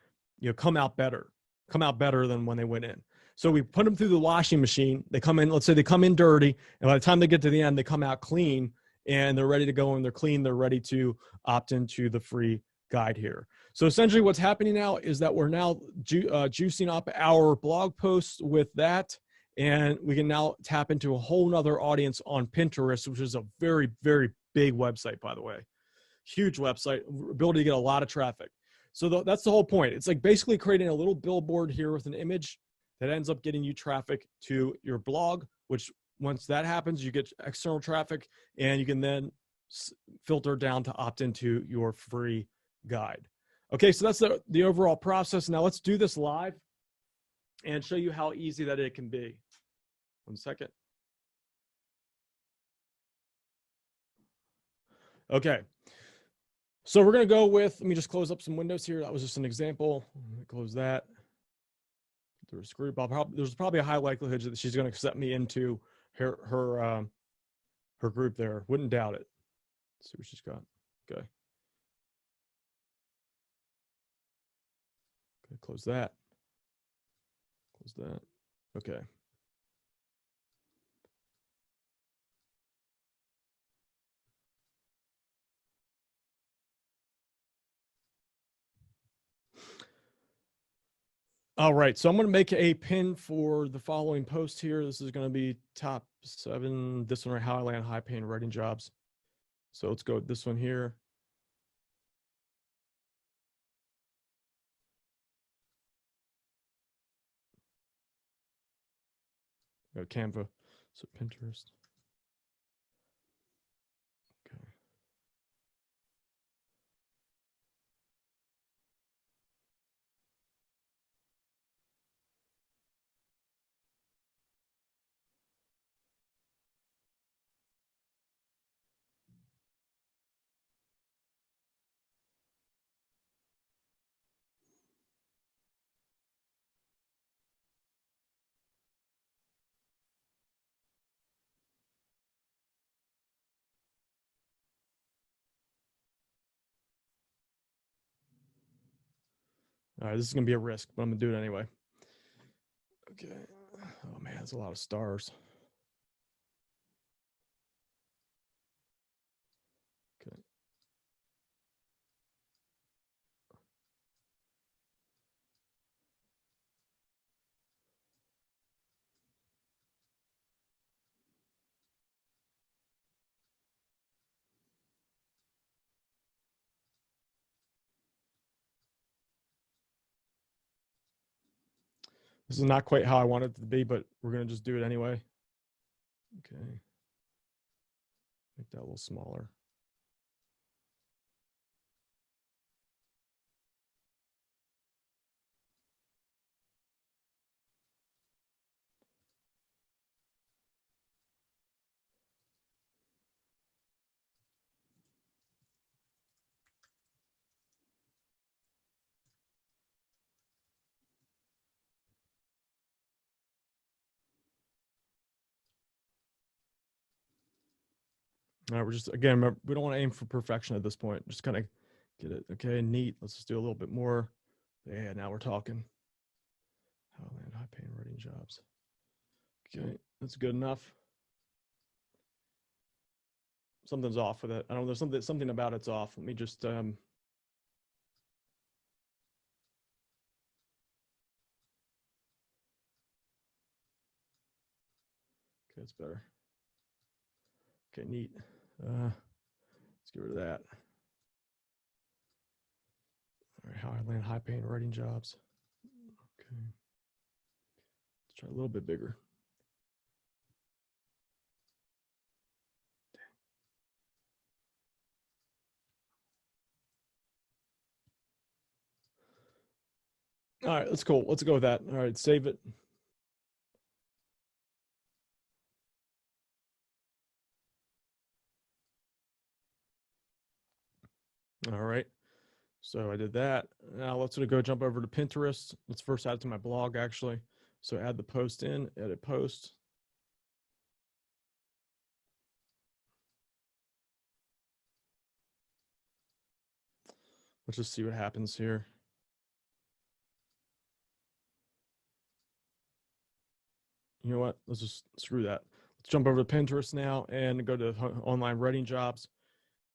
come out better than when they went in. So we put them through the washing machine. They come in, let's say they come in dirty, and by the time they get to the end, they come out clean, and they're ready to go, and they're clean. They're ready to opt into the free guide here. So essentially what's happening now is that we're now juicing up our blog posts with that, and we can now tap into a whole nother audience on Pinterest, which is a very, very big website, by the way. Huge website, ability to get a lot of traffic. So that's the whole point. It's like basically creating a little billboard here with an image that ends up getting you traffic to your blog, which once that happens, you get external traffic, and you can then filter down to opt into your free guide. Okay, so that's the overall process. Now let's do this live and show you how easy that it can be. One second. Okay. So we're going to go with, let me just close up some windows here. That was just an example. Close that. There's group. There's probably a high likelihood that she's going to accept me into her group there. Wouldn't doubt it. Let's see what she's got. Okay. Okay, close that. Close that. Okay. All right, so I'm going to make a pin for the following post here. This is going to be top 7. This one, right, how I land high-paying writing jobs. So let's go with this one here. Go Canva, so Pinterest. Okay. All right, this is going to be a risk, but I'm going to do it anyway. Okay. Oh, man, that's a lot of stars. Okay. This is not quite how I want it to be, but we're going to just do it anyway. Okay. Make that a little smaller. All right, we're just, again, remember, we don't want to aim for perfection at this point. Just kind of get it. Okay, neat. Let's just do a little bit more. Yeah, now we're talking. How land high-paying writing jobs. Okay, that's good enough. Something's off with it. I don't know. Something about it's off. Let me just okay, it's better. Okay, neat. Let's get rid of that. All right, how I land high-paying writing jobs. Okay, let's try a little bit bigger. All right, that's cool. Let's go with that. All right, save it. All right. So I did that. Now let's go jump over to Pinterest. Let's first add it to my blog, actually. So add the post in, edit post. Let's just see what happens here. You know what? Let's just screw that. Let's jump over to Pinterest now and go to online writing jobs.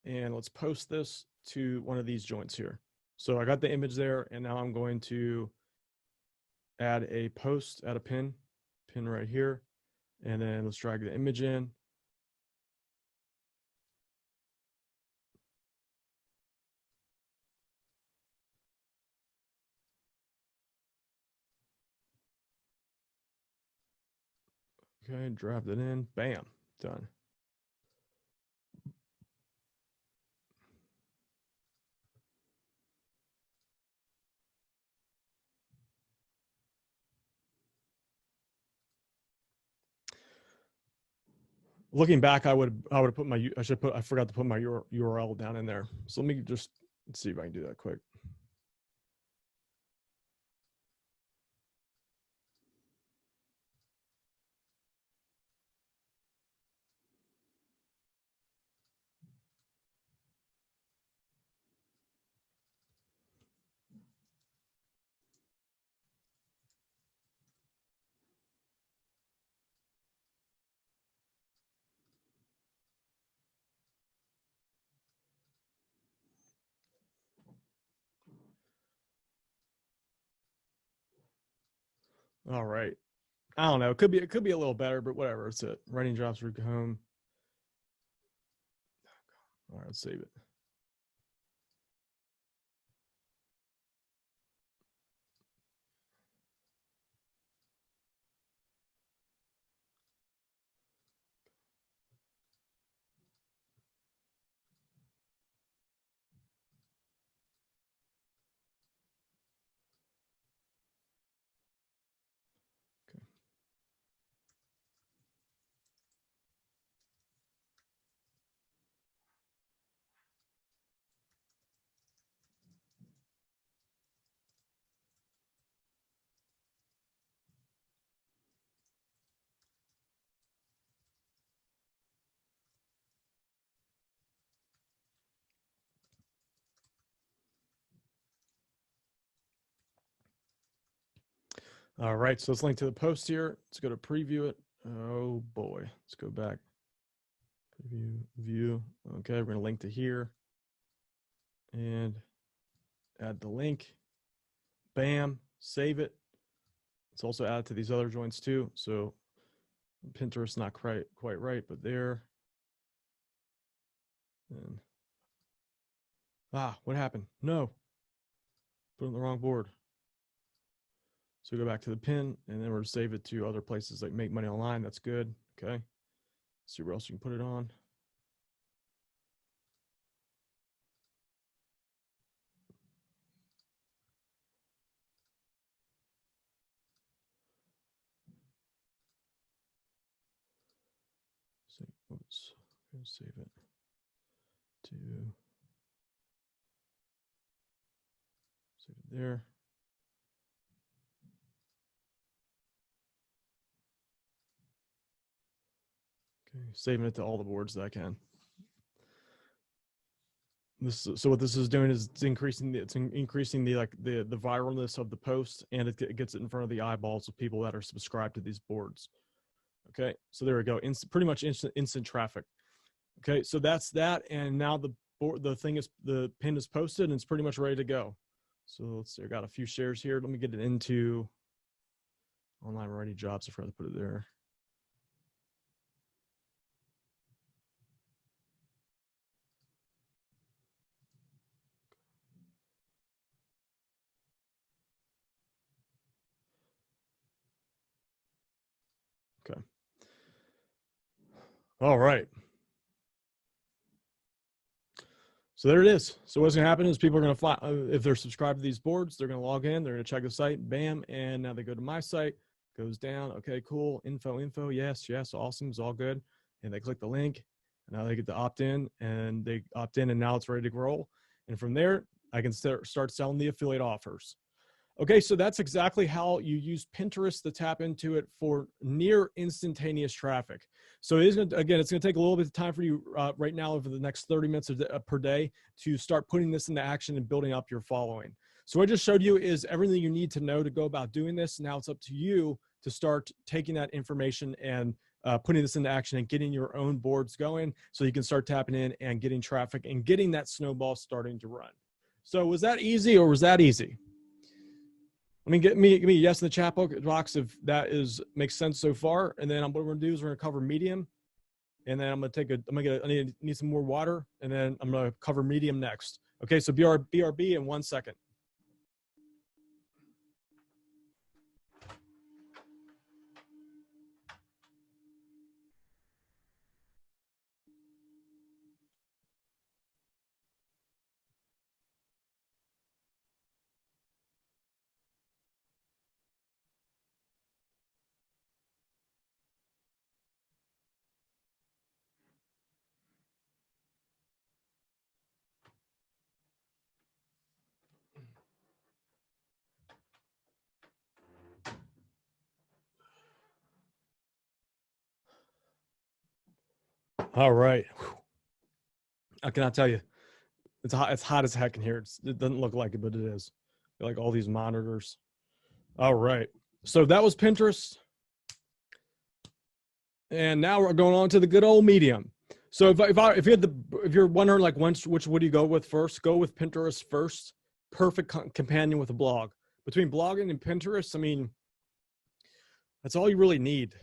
And let's post this to one of these joints here. So I got the image there, and now I'm going to add a post, add a pin right here. And then let's drag the image in. Okay, drop it in, bam, done. looking back, I would have put my, I forgot to put my URL down in there. So let me just see if I can do that quick. All right. I don't know. It could be a little better, but whatever. It's it. Writing jobs for home. All right, let's save it. Okay. All right, so let's link to the post here. Let's go to preview it. Oh boy, let's go back. Preview, view. Okay, we're gonna link to here and add the link. Bam, save it. It's also added to these other joints too. So Pinterest not quite right, but there. And what happened? No, put it on the wrong board. So go back to the pin, and then we're gonna save it to other places like Make Money Online. That's good. Okay. See where else you can put it on. Oops, save it to save it there. Okay, saving it to all the boards that I can. So what this is doing is it's increasing the the viralness of the post, and it gets it in front of the eyeballs of people that are subscribed to these boards. Okay, so there we go. Pretty much instant traffic. Okay, so that's that, and now the pin is posted and it's pretty much ready to go. So let's see, I got a few shares here. Let me get it into online variety jobs. I forgot to put it there. Okay. All right. So there it is. So what's going to happen is people are going to find, if they're subscribed to these boards, they're going to log in, they're going to check the site, bam, and now they go to my site, goes down, okay, cool, info, yes, awesome, it's all good, and they click the link, and now they get to opt in, and they opt in, and now it's ready to roll, and from there, I can start selling the affiliate offers. Okay, so that's exactly how you use Pinterest to tap into it for near instantaneous traffic. So it is gonna, again, it's going to take a little bit of time for you right now over the next 30 minutes per day to start putting this into action and building up your following. So what I just showed you is everything you need to know to go about doing this. Now it's up to you to start taking that information and putting this into action and getting your own boards going so you can start tapping in and getting traffic and getting that snowball starting to run. So was that easy or was that easy? I mean, give me a yes in the chat box if that makes sense so far. And then what we're gonna do is we're gonna cover medium, and then I need some more water, and then I'm gonna cover medium next. Okay, so BRB in 1 second. All right. Whew. I cannot tell you. It's hot. It's hot as heck in here. It doesn't look like it, but it is. Like all these monitors. All right. So that was Pinterest. And now we're going on to the good old Medium. So if you're wondering like which would you go with first, go with Pinterest first. Perfect companion with a blog. Between blogging and Pinterest, I mean, that's all you really need.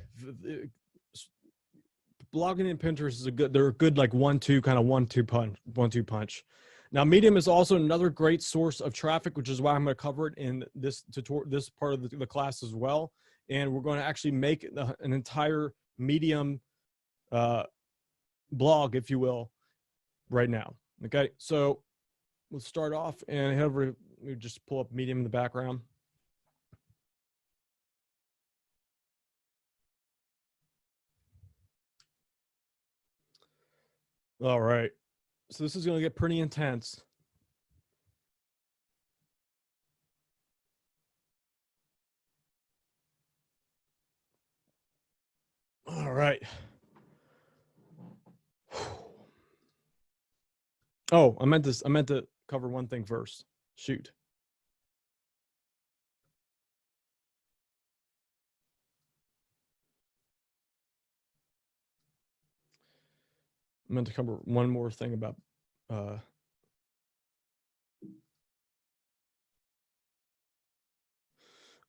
Blogging and Pinterest is they're a good like 1-2 punch. Now, Medium is also another great source of traffic, which is why I'm going to cover it in this part of the class as well. And we're going to actually make an entire Medium blog, if you will, right now. Okay, so we'll start off and head over. We just pull up Medium in the background. All right, so this is going to get pretty intense. All right. Oh, I meant to cover one thing first. Shoot. I meant to cover one more thing about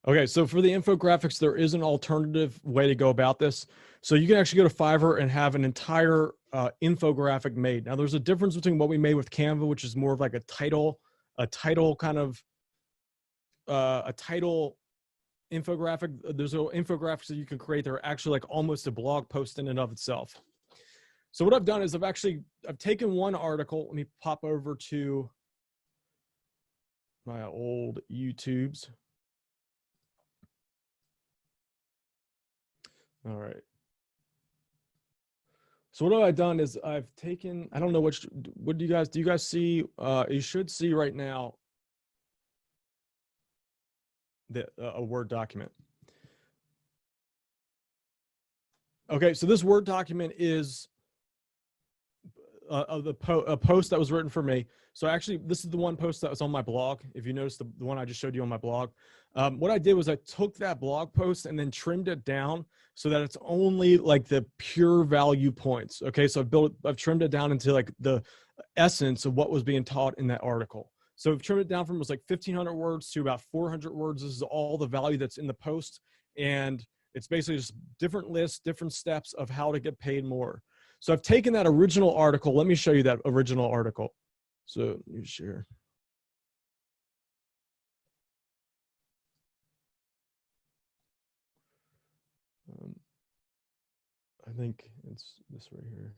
okay, so for the infographics, there is an alternative way to go about this. So you can actually go to Fiverr and have an entire infographic made. Now, there's a difference between what we made with Canva, which is more of like a title kind of a title infographic. There's infographics that you can create that are actually like almost a blog post in and of itself. So what I've done is I've taken one article. Let me pop over to my old YouTubes. All right. So what I've done is I've taken, I don't know what do you guys see? You should see right now a Word document. Okay, so this Word document is a post that was written for me. So actually, this is the one post that was on my blog. If you notice the one I just showed you on my blog, what I did was I took that blog post and then trimmed it down so that it's only like the pure value points. Okay, so I've trimmed it down into like the essence of what was being taught in that article. So I've trimmed it down from it was like 1,500 words to about 400 words. This is all the value that's in the post, and it's basically just different lists, different steps of how to get paid more. So I've taken that original article. Let me show you that original article. So you share. I think it's this right here.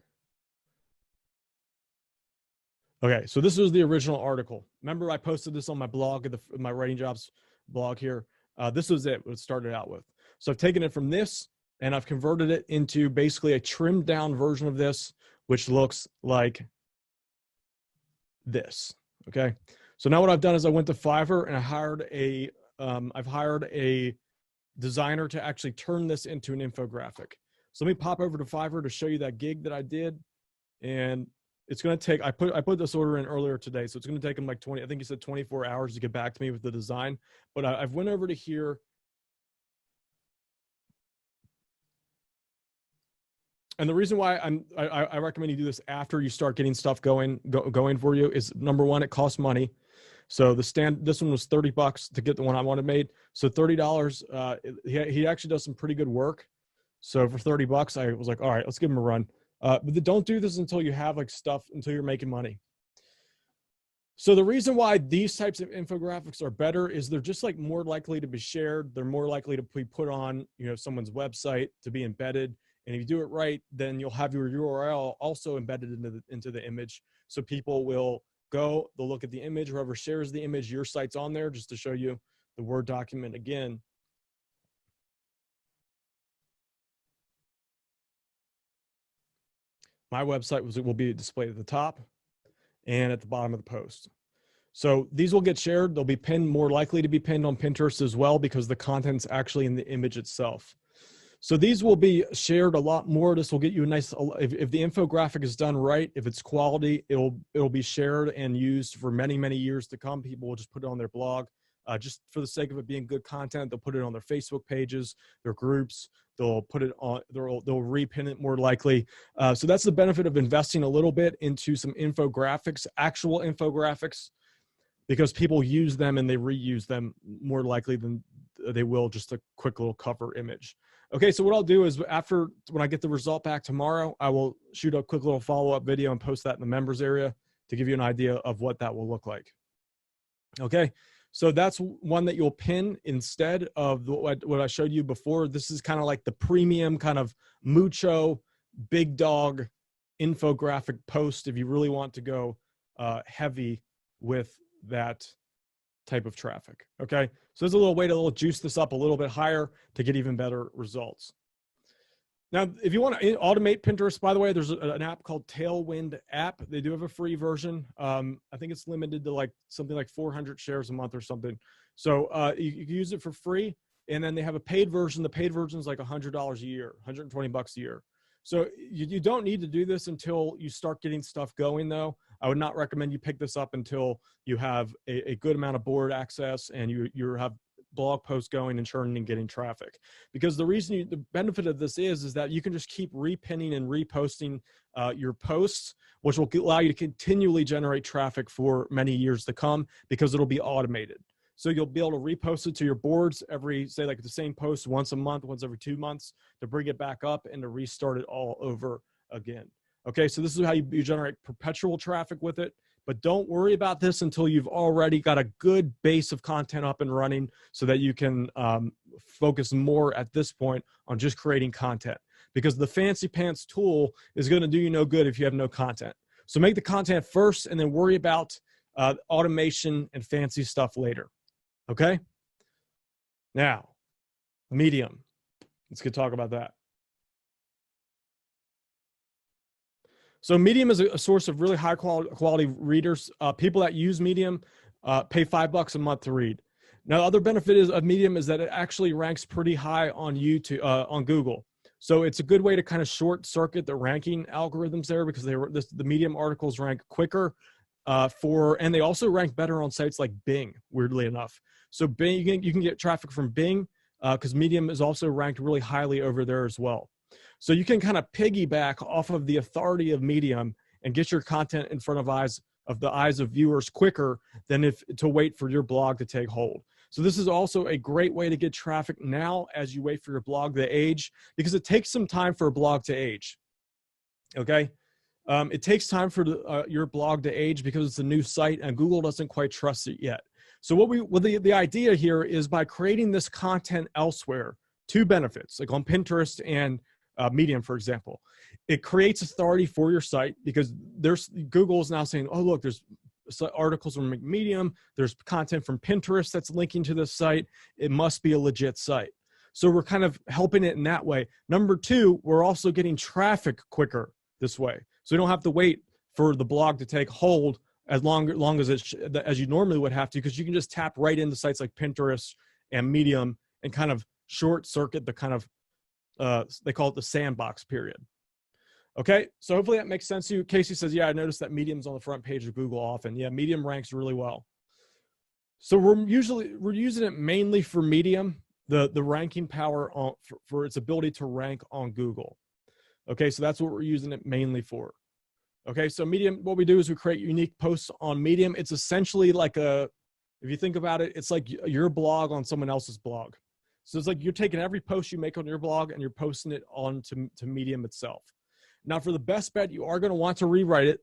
Okay, so this was the original article. Remember, I posted this on my blog, my Writing Jobs blog here. This was it. What it started out with. So I've taken it from this and I've converted it into basically a trimmed down version of this, which looks like this. Okay. So now what I've done is I went to Fiverr and I've hired a designer to actually turn this into an infographic. So let me pop over to Fiverr to show you that gig that I did. And it's going to take, I put this order in earlier today. So it's going to take them like 20, I think he said 24 hours to get back to me with the design, but I've went over to here. And the reason why I recommend you do this after you start getting stuff going for you is, number one, it costs money. So this one was $30 to get the one I wanted made. So $30, he actually does some pretty good work. So for $30, I was like, all right, let's give him a run. But don't do this until you have like stuff, until you're making money. So the reason why these types of infographics are better is they're just like more likely to be shared. They're more likely to be put on, someone's website, to be embedded. And if you do it right, then you'll have your URL also embedded into the image. So people will go, they'll look at the image, whoever shares the image, your site's on there, just to show you the Word document again. My website will be displayed at the top and at the bottom of the post. So these will get shared. They'll be pinned, more likely to be pinned on Pinterest as well, because the content's actually in the image itself. So these will be shared a lot more. This will get you a nice, if the infographic is done right, if it's quality, it'll be shared and used for many, many years to come. People will just put it on their blog. Just for the sake of it being good content, they'll put it on their Facebook pages, their groups. They'll put it on, they'll repin it more likely. So that's the benefit of investing a little bit into some infographics, actual infographics, because people use them and they reuse them more likely than they will just a quick little cover image. Okay, so what I'll do is when I get the result back tomorrow, I will shoot a quick little follow-up video and post that in the members area to give you an idea of what that will look like. Okay, so that's one that you'll pin instead of what I showed you before. This is kind of like the premium kind of mucho big dog infographic post if you really want to go heavy with that type of traffic. Okay, so there's a little way to juice this up a little bit higher to get even better results. Now, if you want to automate Pinterest, by the way, there's an app called Tailwind app. They do have a free version. I think it's limited to like something like 400 shares a month or something. So you can use it for free. And then they have a paid version. The paid version is like $100 a year, 120 bucks a year. So you don't need to do this until you start getting stuff going though. I would not recommend you pick this up until you have a good amount of board access and you have blog posts going and churning and getting traffic. Because the benefit of this is that you can just keep repinning and reposting your posts, which will allow you to continually generate traffic for many years to come because it'll be automated. So you'll be able to repost it to your boards say like the same post once a month, once every 2 months to bring it back up and to restart it all over again. Okay, so this is how you generate perpetual traffic with it, but don't worry about this until you've already got a good base of content up and running so that you can focus more at this point on just creating content, because the fancy pants tool is going to do you no good if you have no content. So make the content first and then worry about automation and fancy stuff later. Okay. Now, Medium. Let's get talk about that. So Medium is a source of really high quality readers. People that use Medium pay $5 a month to read. Now, the other benefit of Medium is that it actually ranks pretty high on YouTube, on Google. So it's a good way to kind of short circuit the ranking algorithms there, because the Medium articles rank quicker and they also rank better on sites like Bing, weirdly enough. So Bing, you can get traffic from Bing because Medium is also ranked really highly over there as well. So you can kind of piggyback off of the authority of Medium and get your content in front of the eyes of viewers quicker than to wait for your blog to take hold. So this is also a great way to get traffic now as you wait for your blog to age, because it takes some time for a blog to age. Okay. It takes time for your blog to age because it's a new site and Google doesn't quite trust it yet. So the idea here is by creating this content elsewhere, two benefits, like on Pinterest and Medium, for example, it creates authority for your site because Google is now saying, oh, look, there's articles from Medium, there's content from Pinterest that's linking to this site. It must be a legit site. So we're kind of helping it in that way. Number two, we're also getting traffic quicker this way. So you don't have to wait for the blog to take hold as long as you normally would have to, because you can just tap right into sites like Pinterest and Medium and kind of short circuit the kind of, they call it the sandbox period. Okay, so hopefully that makes sense to you. Casey says, yeah, I noticed that Medium's on the front page of Google often. Yeah, Medium ranks really well. So we're using it mainly for Medium, the ranking power for its ability to rank on Google. Okay, so that's what we're using it mainly for. Okay, so Medium, what we do is we create unique posts on Medium. It's essentially like if you think about it, it's like your blog on someone else's blog. So it's like you're taking every post you make on your blog and you're posting it on to Medium itself. Now, for the best bet, you are going to want to rewrite it.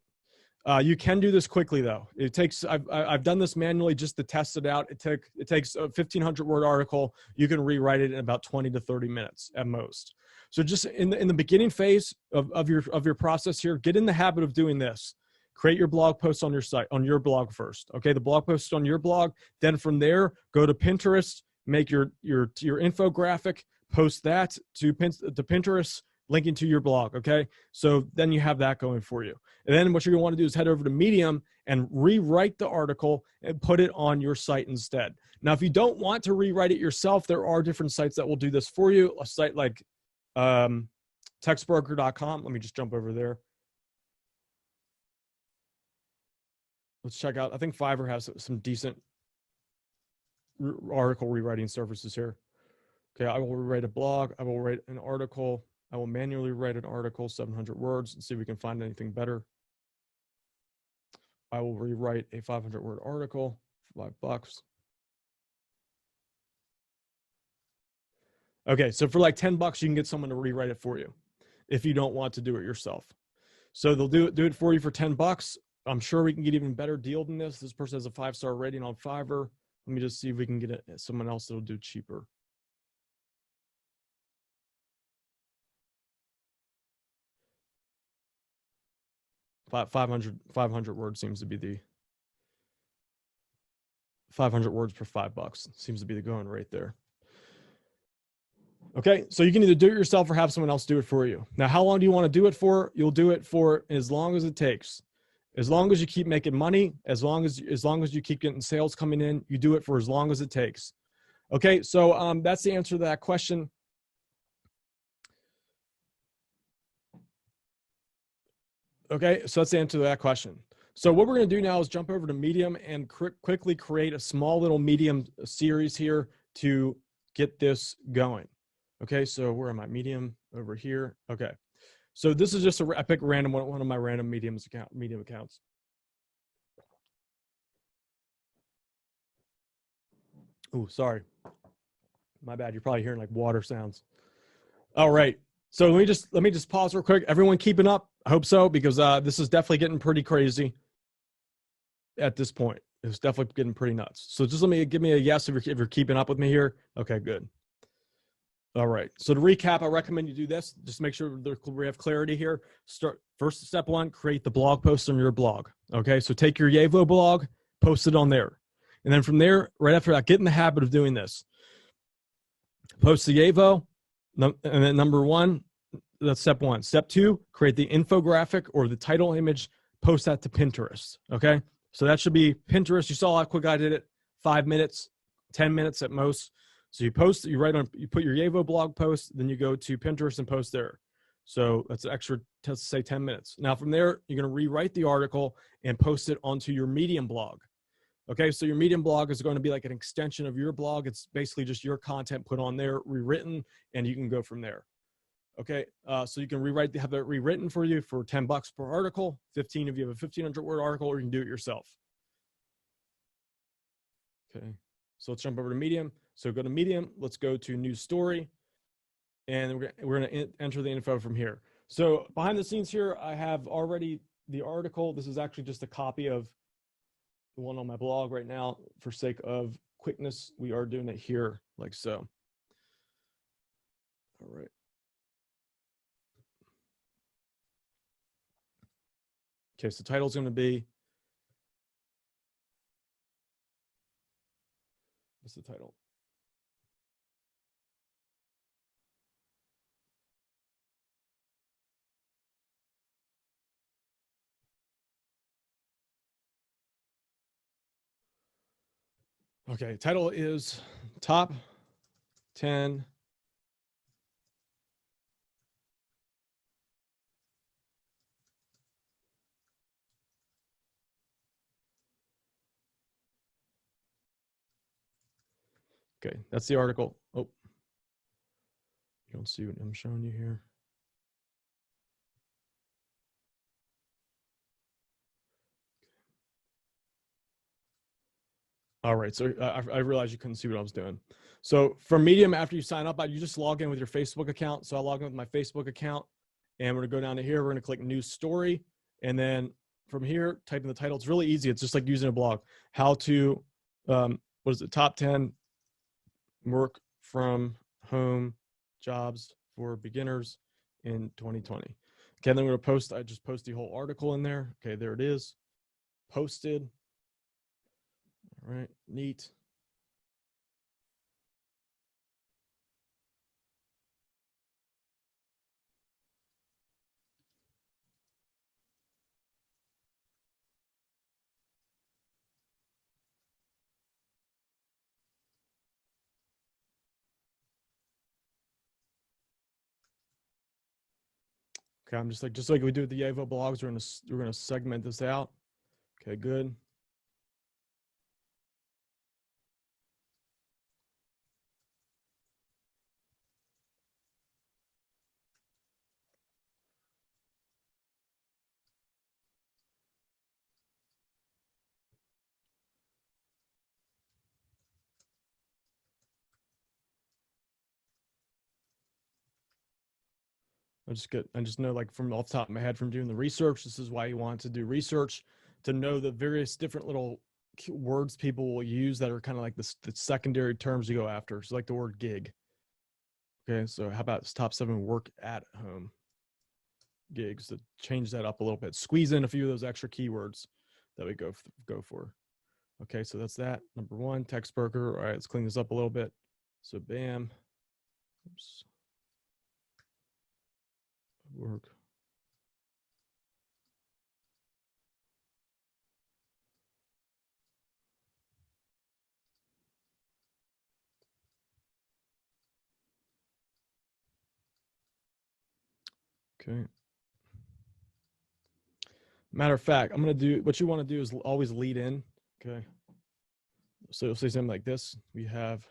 You can do this quickly, though. It takes, I've done this manually just to test it out. It takes a 1,500 word article. You can rewrite it in about 20 to 30 minutes at most. So just in the beginning phase of your process here, get in the habit of doing this. Create your blog post on your site, on your blog first. Okay, the blog post on your blog. Then from there, go to Pinterest, make your infographic, post that to Pinterest, linking to your blog. Okay, so then you have that going for you. And then what you're gonna want to do is head over to Medium and rewrite the article and put it on your site instead. Now, if you don't want to rewrite it yourself, there are different sites that will do this for you. A site like Textbroker.com. Let me just jump over there. Let's check out. I think Fiverr has some decent article rewriting services here. Okay, I will rewrite a blog. I will write an article. I will manually write an article, 700 words, and see if we can find anything better. I will rewrite a 500-word article for $5. Okay, so for like $10, you can get someone to rewrite it for you if you don't want to do it yourself. So they'll do it for you for $10. I'm sure we can get even better deal than this. This person has a 5-star rating on Fiverr. Let me just see if we can get someone else that'll do cheaper. 500 words seems to be the 500 words for $5 seems to be the going rate there. Okay, so you can either do it yourself or have someone else do it for you. Now, how long do you want to do it for? You'll do it for as long as it takes. As long as you keep making money, as long as you keep getting sales coming in, you do it for as long as it takes. Okay, so that's the answer to that question. Okay, so that's the answer to that question. So what we're going to do now is jump over to Medium and quickly create a small little Medium series here to get this going. Okay, so where am I? Medium over here. Okay, so this is just I pick random one of my random Medium accounts. Oh, sorry, my bad. You're probably hearing like water sounds. All right, so let me just pause real quick. Everyone keeping up? I hope so, because this is definitely getting pretty crazy at this point. It's definitely getting pretty nuts. So just give me a yes if you're keeping up with me here. Okay, good. All right. So to recap, I recommend you do this. Just make sure we have clarity here. First, step one, create the blog post on your blog. Okay. So take your Yavo blog, post it on there. And then from there, right after that, get in the habit of doing this. Post the Yavo. And then number one, that's step one. Step two, create the infographic or the title image, post that to Pinterest. Okay. So that should be Pinterest. You saw how quick I did it. 5 minutes, 10 minutes at most. So you post, you put your Yavo blog post, then you go to Pinterest and post there. So that's an extra, let's say 10 minutes. Now from there, you're going to rewrite the article and post it onto your Medium blog. Okay, so your Medium blog is going to be like an extension of your blog. It's basically just your content put on there, rewritten, and you can go from there. Okay, so you can have it rewritten for you for $10 per article, 15 if you have a 1,500-word article, or you can do it yourself. Okay, so let's jump over to Medium. So go to Medium, let's go to New Story, and we're going to enter the info from here. So behind the scenes here, I have already the article. This is actually just a copy of the one on my blog right now. For sake of quickness, we are doing it here like so. All right. Okay, so the title is going to be, what's the title? Okay, title is Top 10 Okay, that's the article. Oh, you don't see what I'm showing you here. All right, so I realized you couldn't see what I was doing. So for Medium, after you sign up, you just log in with your Facebook account. So I log in with my Facebook account, and we're gonna go down to here. We're gonna click New Story, and then from here, type in the title. It's really easy. It's just like using a blog. How to, what is it? Top 10 work from home jobs for beginners in 2020. Okay, then I'm gonna post. I just post the whole article in there. Okay, there it is, posted. All right, neat. Okay, I'm just like we do with the Yavo blogs, we're gonna segment this out. Okay, good. I just know, like, from off the top of my head from doing the research, this is why you want to do research, to know the various different little words people will use that are kind of like the secondary terms you go after. So like the word gig. Okay, so how about top 7 work at home gigs, to change that up a little bit, squeeze in a few of those extra keywords that we go for. Okay, so that's that. Number 1, text broker. All right, let's clean this up a little bit. So bam. Oops. Work. Okay. Matter of fact, I'm gonna do what you want to do is always lead in. Okay. So you'll say something like this. We have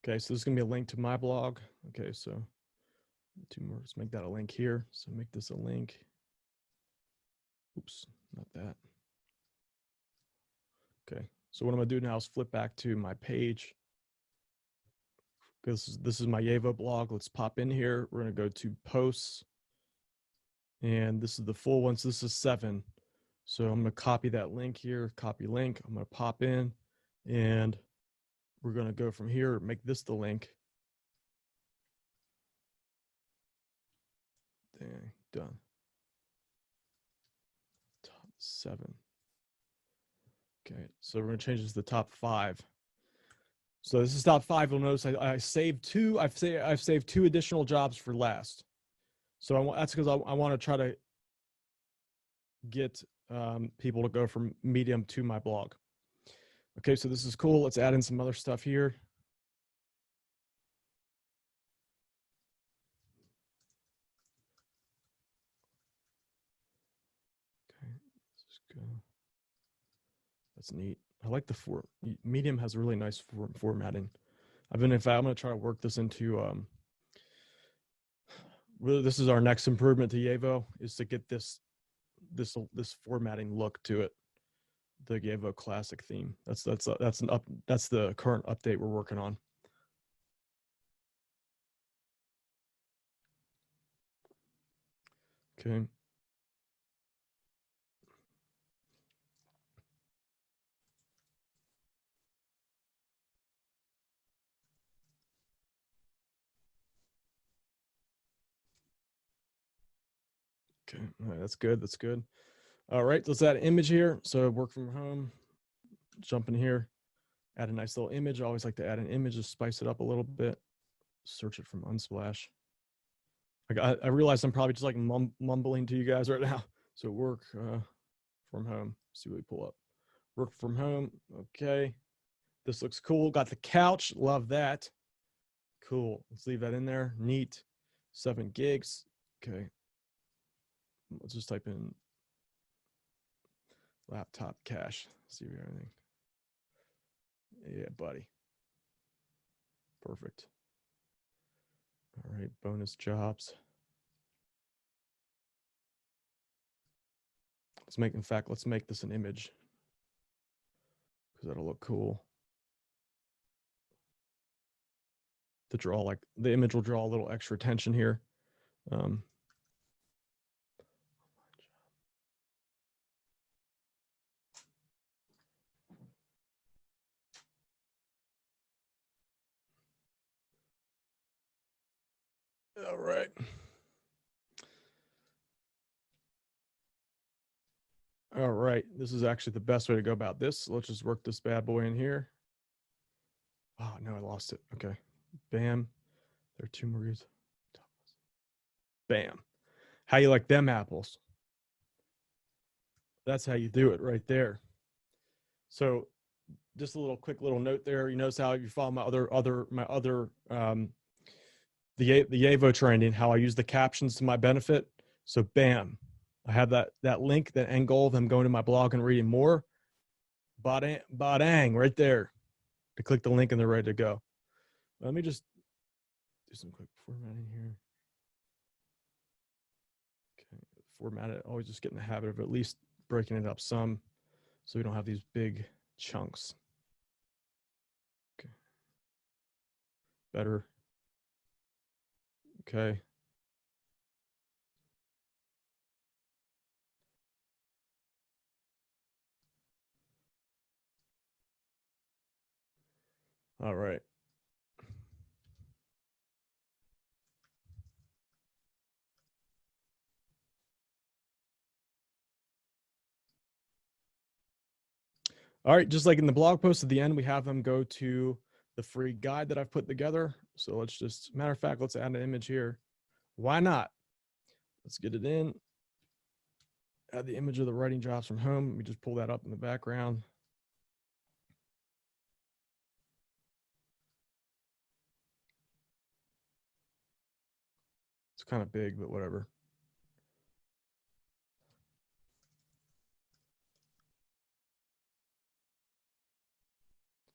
okay, so this is gonna be a link to my blog. Okay, so 2 more. Let's make that a link here. So make this a link. Oops, not that. Okay, so what I'm gonna do now is flip back to my page. Because this is my Yavo blog. Let's pop in here. We're gonna go to posts, and this is the full one. So this is 7. So I'm gonna copy that link here. Copy link. I'm gonna pop in, and we're gonna go from here. Make this the link. Dang, done. Top 7. Okay, so we're gonna change this to the top 5. So this is top 5. You'll notice I saved 2. I've saved 2 additional jobs for last. So that's because I want to try to get people to go from Medium to my blog. Okay, so this is cool. Let's add in some other stuff here. Okay, let's go. That's neat. I like the Medium has really nice formatting. I'm going to try to work this into really, this is our next improvement to Yavo, is to get this formatting look to it. The Yavo classic theme. That's the current update we're working on. Okay. Okay, all right, that's good. That's good. All right, let's add an image here. So work from home, jump in here, add a nice little image. I always like to add an image to spice it up a little bit. Search it from Unsplash. I realize I'm probably just like mumbling to you guys right now. So work from home. See what we pull up. Work from home. Okay. This looks cool. Got the couch. Love that. Cool. Let's leave that in there. Neat. 7 gigs. Okay. Let's just type in laptop cache. See if we have anything. Yeah, buddy. Perfect. All right. Bonus jobs. Let's make this an image, because that'll look cool. To draw, like, the image will draw a little extra attention here. All right. All right, this is actually the best way to go about this. So let's just work this bad boy in here. Oh no, I lost it. Okay, bam. There are 2 Marie's. Bam. How you like them apples? That's how you do it right there. So just a little quick little note there. You notice how if you follow my other the Yavo training, how I use the captions to my benefit. So bam, I have that link, that end goal of them going to my blog and reading more. Badang, right there. I click the link and they're ready to go. Let me just do some quick formatting here. Okay, format it. Always just get in the habit of at least breaking it up some so we don't have these big chunks. Okay. Better. Okay. All right. All right, just like in the blog post at the end, we have them go to the free guide that I've put together. So let's just, matter of fact, let's add an image here. Why not? Let's get it in. Add the image of the writing jobs from home. Let me just pull that up in the background. It's kind of big, but whatever.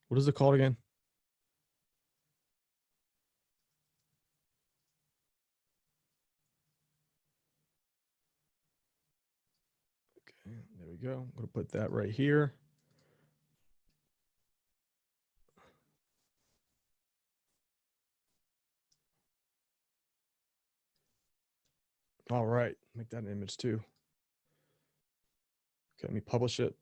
What is it called again? Okay, there we go. I'm going to put that right here. All right, make that an image too. Okay, let me publish it.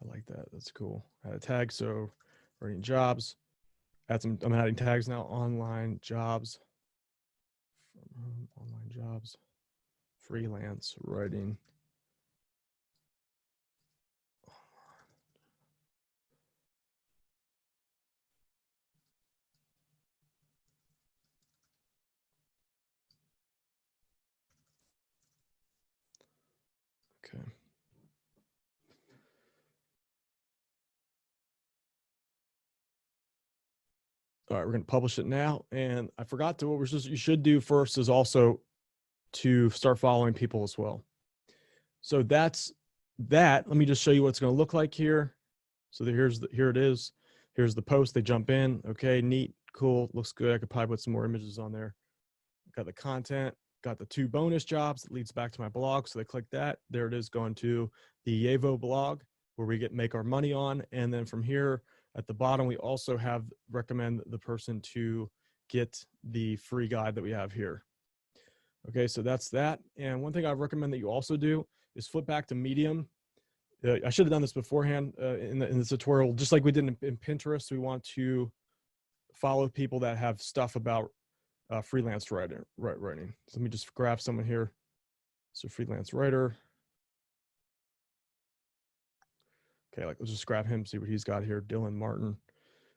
I like that. That's cool. Add a tag. So writing jobs. Add some, I'm adding tags now. Online jobs. Online jobs. Freelance writing. Okay. All right, we're going to publish it now. And I forgot to, what you should do first is also to start following people as well. So that's that. Let me just show you what it's going to look like here. So here it is. Here's the post. They jump in. Okay, neat, cool, looks good. I could probably put some more images on there. Got the content, got the 2 bonus jobs that leads back to my blog. So they click that. There it is, going to the Yavo blog where we make our money on. And then from here at the bottom, we also have recommend the person to get the free guide that we have here. Okay, so that's that. And one thing I recommend that you also do is flip back to Medium. I should have done this beforehand in the tutorial, just like we did in Pinterest. We want to follow people that have stuff about freelance writing. So let me just grab someone here. So freelance writer. Okay, like let's just grab him, see what he's got here. Dylan Martin.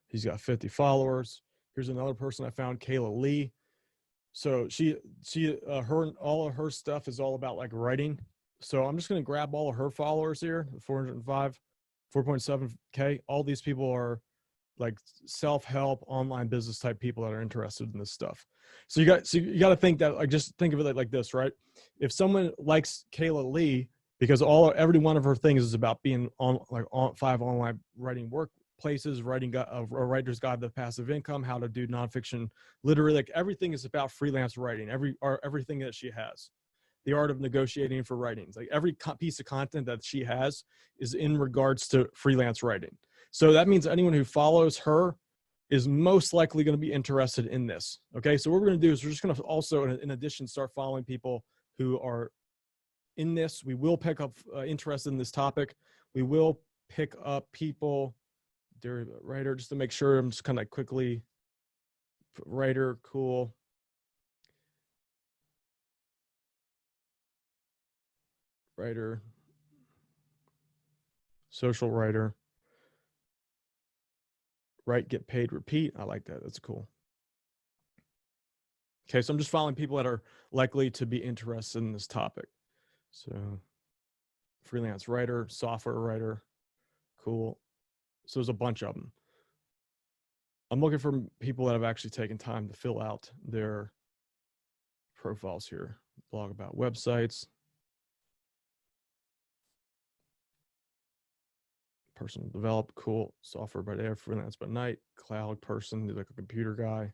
He's got 50 followers. Here's another person I found, Kayla Lee. So all of her stuff is all about like writing. So I'm just going to grab all of her followers here, 405, 4.7K. All these people are like self-help online business type people that are interested in this stuff. So you got to think that, like, just think of it like this, right? If someone likes Kayla Lee because every one of her things is about being on 5 online writing workplaces, writing a writer's guide to passive income, how to do nonfiction literary, like everything is about freelance writing. Everything that she has, the art of negotiating for writings, like every piece of content that she has is in regards to freelance writing. So that means anyone who follows her is most likely going to be interested in this. Okay, so what we're going to do is we're just going to also, in addition, start following people who are in this. We will pick up interest in this topic. We will pick up people, writer, just to make sure. I'm just kind of quickly, writer, cool. writer, social writer, write, get paid, repeat. I like that. That's cool. Okay, so I'm just following people that are likely to be interested in this topic. So freelance writer, software writer, cool. So there's a bunch of them. I'm looking for people that have actually taken time to fill out their profiles here. Blog about websites, personal develop, cool. Software by day, freelance by night, cloud person, like a computer guy.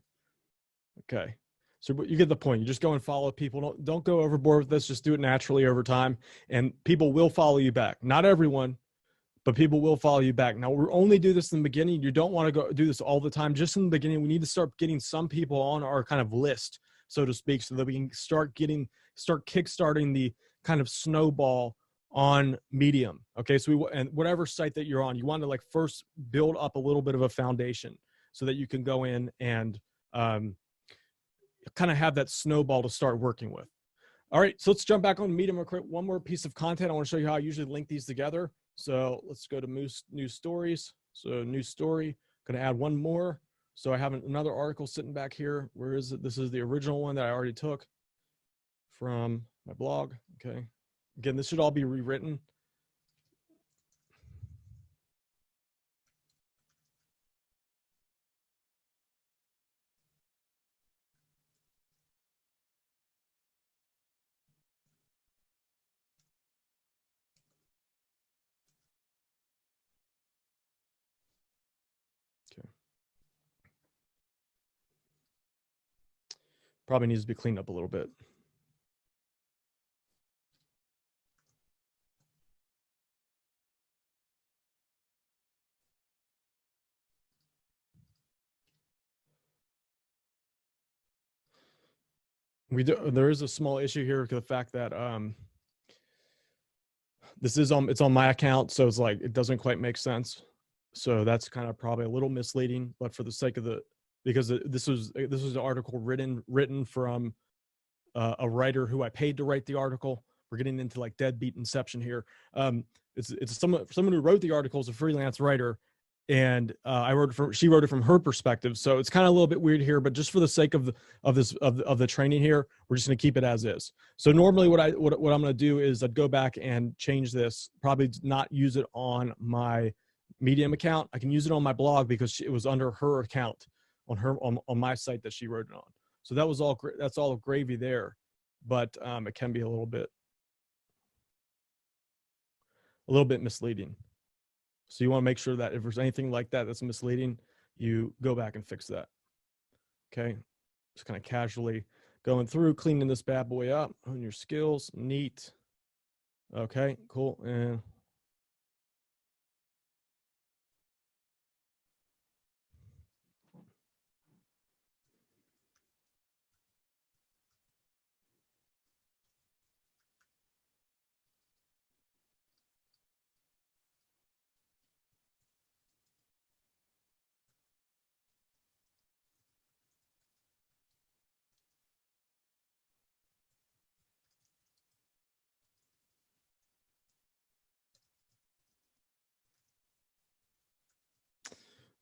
Okay. So you get the point. You just go and follow people. Don't go overboard with this. Just do it naturally over time, and people will follow you back. Not everyone, but people will follow you back. Now, we only do this in the beginning. You don't want to go do this all the time. Just in the beginning, we need to start getting some people on our kind of list, so to speak, so that we can start kickstarting the kind of snowball on Medium. Okay, so and whatever site that you're on, you want to like first build up a little bit of a foundation so that you can go in and kind of have that snowball to start working with. All right, so let's jump back on Medium. I'll create one more piece of content. I want to show you how I usually link these together. So let's go to news stories. So news story, going to add one more. So I have another article sitting back here. Where is it? This is the original one that I already took from my blog. Okay. Again, this should all be rewritten. Okay. Probably needs to be cleaned up a little bit. There is a small issue here with the fact that it's on my account, so it's like it doesn't quite make sense. So that's kind of probably a little misleading, but for the sake of because this was an article written from a writer who I paid to write the article. We're getting into like deadbeat inception here. It's someone who wrote the article is a freelance writer, and she wrote it from her perspective. So it's kind of a little bit weird here, but just for the sake of the training here, we're just going to keep it as is. So normally what I'm going to do is I'd go back and change this, probably not use it on my Medium account. I can use it on my blog because it was under her account on my site that she wrote it on. So that's all gravy there, but it can be a little bit misleading. So you want to make sure that if there's anything like that that's misleading, you go back and fix that. Okay, just kind of casually going through, cleaning this bad boy up, on your skills, neat. Okay, cool. And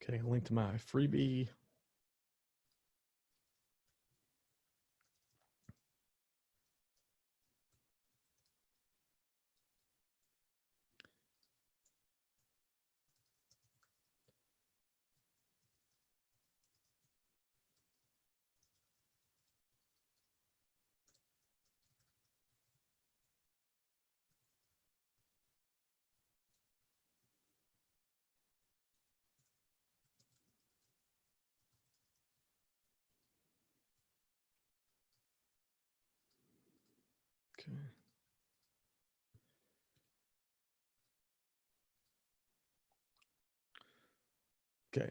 okay, link to my freebie. Okay. Okay,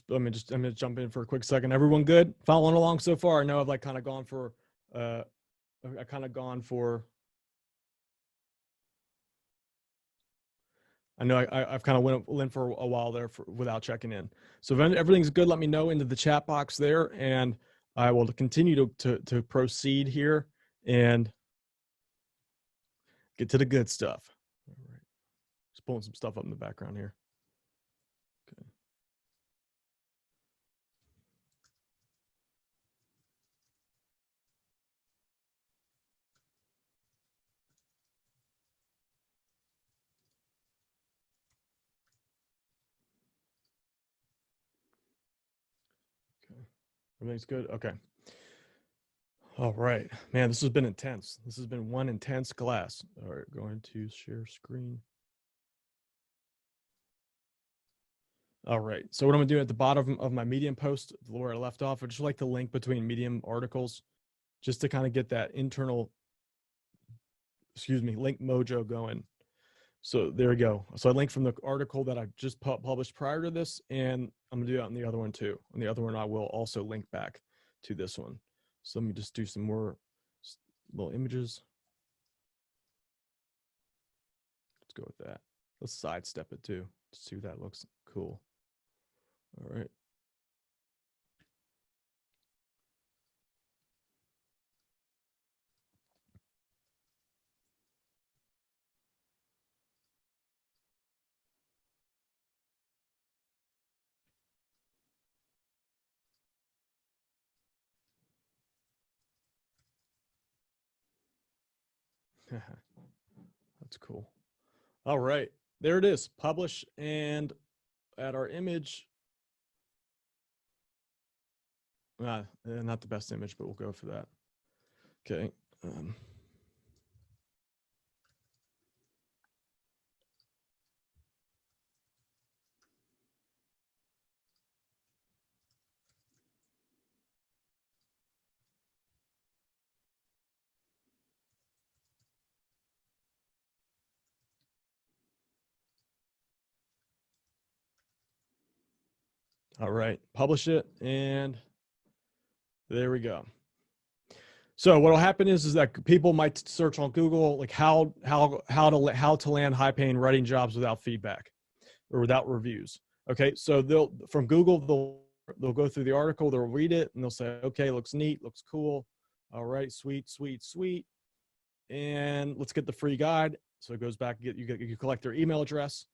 I'm gonna jump in for a quick second. Everyone good? Following along so far? I know I've like kind of gone for I know I've kind of went in for a while there without checking in. So if everything's good, let me know into the chat box there, and I will continue to proceed here. And Get to the good stuff. All right. Just pulling some stuff up in the background here. Okay. Okay. Everything's good? Okay. All right. Man, this has been intense. This has been one intense class. All right, going to share screen. All right. So what I'm going to do at the bottom of my Medium post, where I left off, I just like to link between Medium articles just to kind of get that internal, link mojo going. So there we go. So I linked from the article that I just published prior to this, and I'm going to do that on the other one too. On the other one, I will also link back to this one. So let me just do some more little images. Let's go with that. Let's sidestep it too. See if that looks cool. All right. That's cool. All right. There it is. Publish, and at our image. Not the best image, but we'll go for that. Okay. All right. Publish it, and there we go. So what will happen is that people might search on Google like how to land high-paying writing jobs without feedback or without reviews. Okay, so they'll from Google they'll go through the article, they'll read it, and they'll say, okay, looks neat, looks cool. All right, sweet, and let's get the free guide. So it goes back, you collect their email address,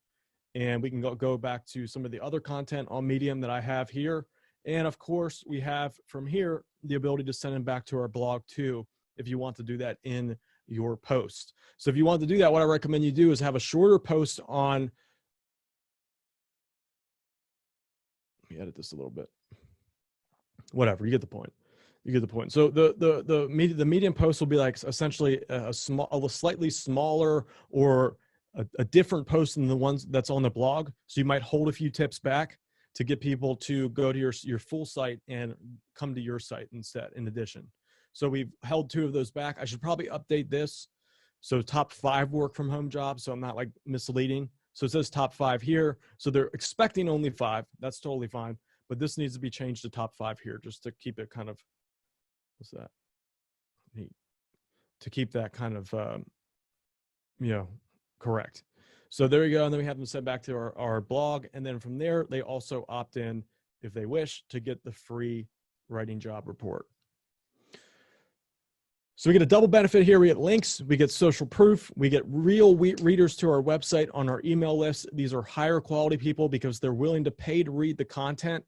and we can go back to some of the other content on Medium that I have here. And of course, we have from here the ability to send them back to our blog too, if you want to do that in your post. So if you want to do that, what I recommend you do is have a shorter post on. Let me edit this a little bit. Whatever, you get the point. You get the point. So the Medium post will be like essentially a slightly smaller or a different post than the ones that's on the blog. So you might hold a few tips back to get people to go to your full site and come to your site instead, in addition. So we've held 2 of those back. I should probably update this. So top 5 work from home jobs. So I'm not like misleading. So it says top 5 here. So they're expecting only 5. That's totally fine. But this needs to be changed to top 5 here, just to keep it kind of, what's that? Neat. To keep that kind of, correct. So there you go. And then we have them sent back to our blog. And then from there, they also opt in, if they wish, to get the free writing job report. So we get a double benefit here. We get links, we get social proof, we get real readers to our website on our email list. These are higher quality people because they're willing to pay to read the content,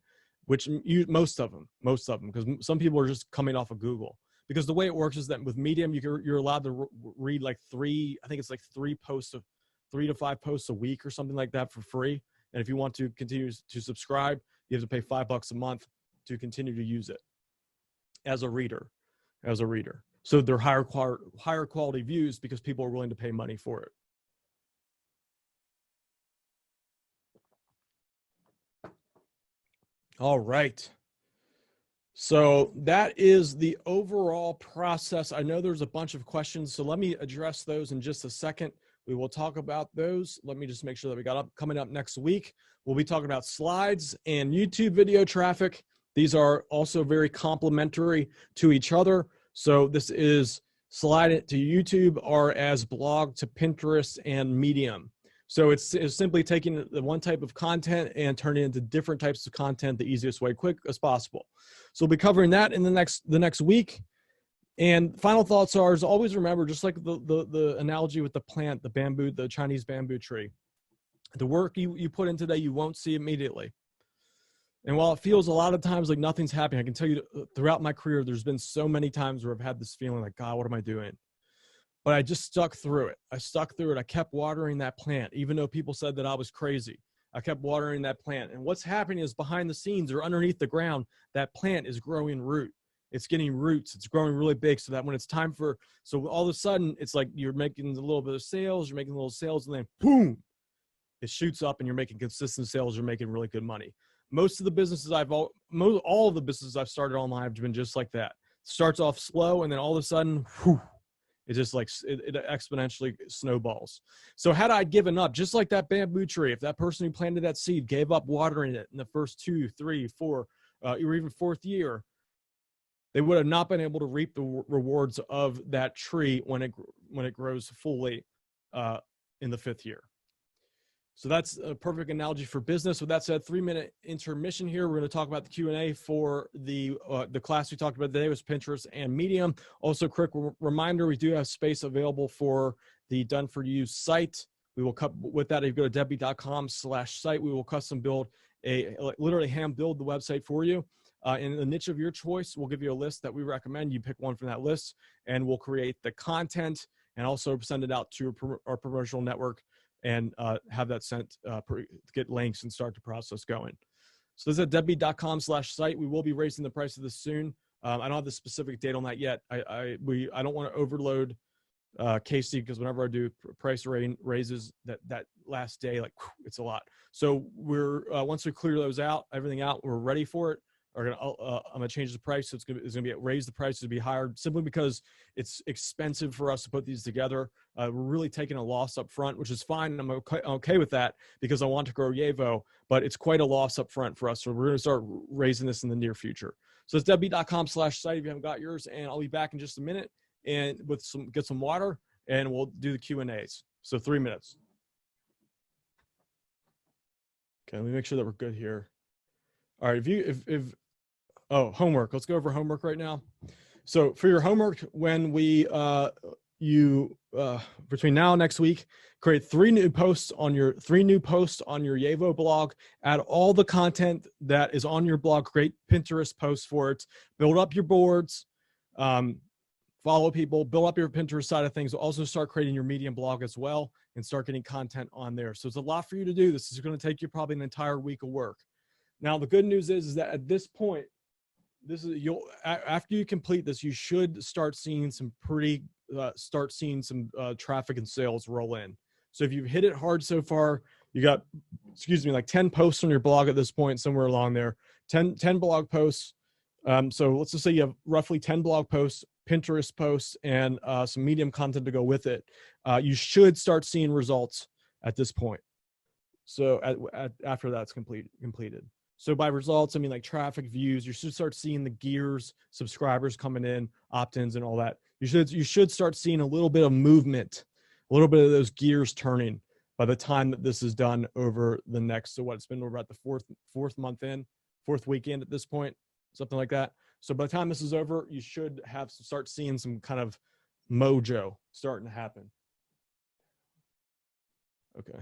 which most of them, because some people are just coming off of Google. Because the way it works is that with Medium, you're allowed to read like 3 to 5 posts a week or something like that for free. And if you want to continue to subscribe, you have to pay $5 a month to continue to use it as a reader. So they're higher quality views because people are willing to pay money for it. All right. So that is the overall process. I know there's a bunch of questions, so let me address those in just a second. We will talk about those. Let me just make sure that we got coming up next week. We'll be talking about slides and YouTube video traffic. These are also very complementary to each other. So this is slide it to YouTube or as blog to Pinterest and Medium. So it's simply taking the one type of content and turning it into different types of content the easiest way, quick as possible. So we'll be covering that in the next week. And final thoughts are, is always remember, just like the analogy with the plant, the bamboo, the Chinese bamboo tree, the work you put in today, you won't see immediately. And while it feels a lot of times like nothing's happening, I can tell you throughout my career, there's been so many times where I've had this feeling like, God, what am I doing? But I just stuck through it. I kept watering that plant, even though people said that I was crazy. I kept watering that plant. And what's happening is behind the scenes or underneath the ground, that plant is growing root. It's getting roots. It's growing really big so that when it's time for, so all of a sudden, it's like you're making a little bit of sales, you're making a little sales, and then boom, it shoots up and you're making consistent sales. You're making really good money. Most of the businesses all of the businesses I've started online have been just like that. Starts off slow and then all of a sudden, whew, it just like it exponentially snowballs. So had I given up, just like that bamboo tree, if that person who planted that seed gave up watering it in the first 2, 3, 4, or even 4th year, they would have not been able to reap the rewards of that tree when it grows fully in the 5th year. So that's a perfect analogy for business. With that said, 3-minute intermission here. We're going to talk about the Q&A for the class we talked about today was Pinterest and Medium. Also, quick reminder, we do have space available for the Done For You site. We will cut with that. If you go to deadbeat.com/site, we will custom build literally hand build the website for you. In the niche of your choice, we'll give you a list that we recommend. You pick one from that list and we'll create the content and also send it out to our promotional network and have that sent, get links and start the process going. So this is at deadbeat.com/site. We will be raising the price of this soon. I don't have the specific date on that yet. I don't want to overload Casey, because whenever I do price raises that last day, like it's a lot. So we're once we clear those out, everything out, we're ready for it. I'm gonna change the price. So it's gonna be raise the price to be higher, simply because it's expensive for us to put these together. We're really taking a loss up front, which is fine. I'm okay with that because I want to grow Yevo, but it's quite a loss up front for us. So we're gonna start raising this in the near future. So it's deadbeat.com/site if you haven't got yours, and I'll be back in just a minute and get some water, and we'll do the Q&As. So 3 minutes. Okay, let me make sure that we're good here. All right, homework. Let's go over homework right now. So for your homework, when between now and next week, create 3 new posts on your Yevo blog. Add all the content that is on your blog. Create Pinterest posts for it. Build up your boards. Follow people. Build up your Pinterest side of things. Also start creating your Medium blog as well and start getting content on there. So it's a lot for you to do. This is going to take you probably an entire week of work. Now the good news is that at this point, after you complete this, you should start seeing some traffic and sales roll in. So if you've hit it hard so far, you got, like 10 posts on your blog at this point, somewhere along there, 10 blog posts. So let's just say you have roughly 10 blog posts, Pinterest posts, and some Medium content to go with it. You should start seeing results at this point. So after that's completed. So by results, I mean like traffic, views. You should start seeing the gears, subscribers coming in, opt-ins, and all that. You should start seeing a little bit of movement, a little bit of those gears turning by the time that this is done over the next. So it's been over about the fourth weekend at this point, something like that. So by the time this is over, you should start seeing some kind of mojo starting to happen. Okay.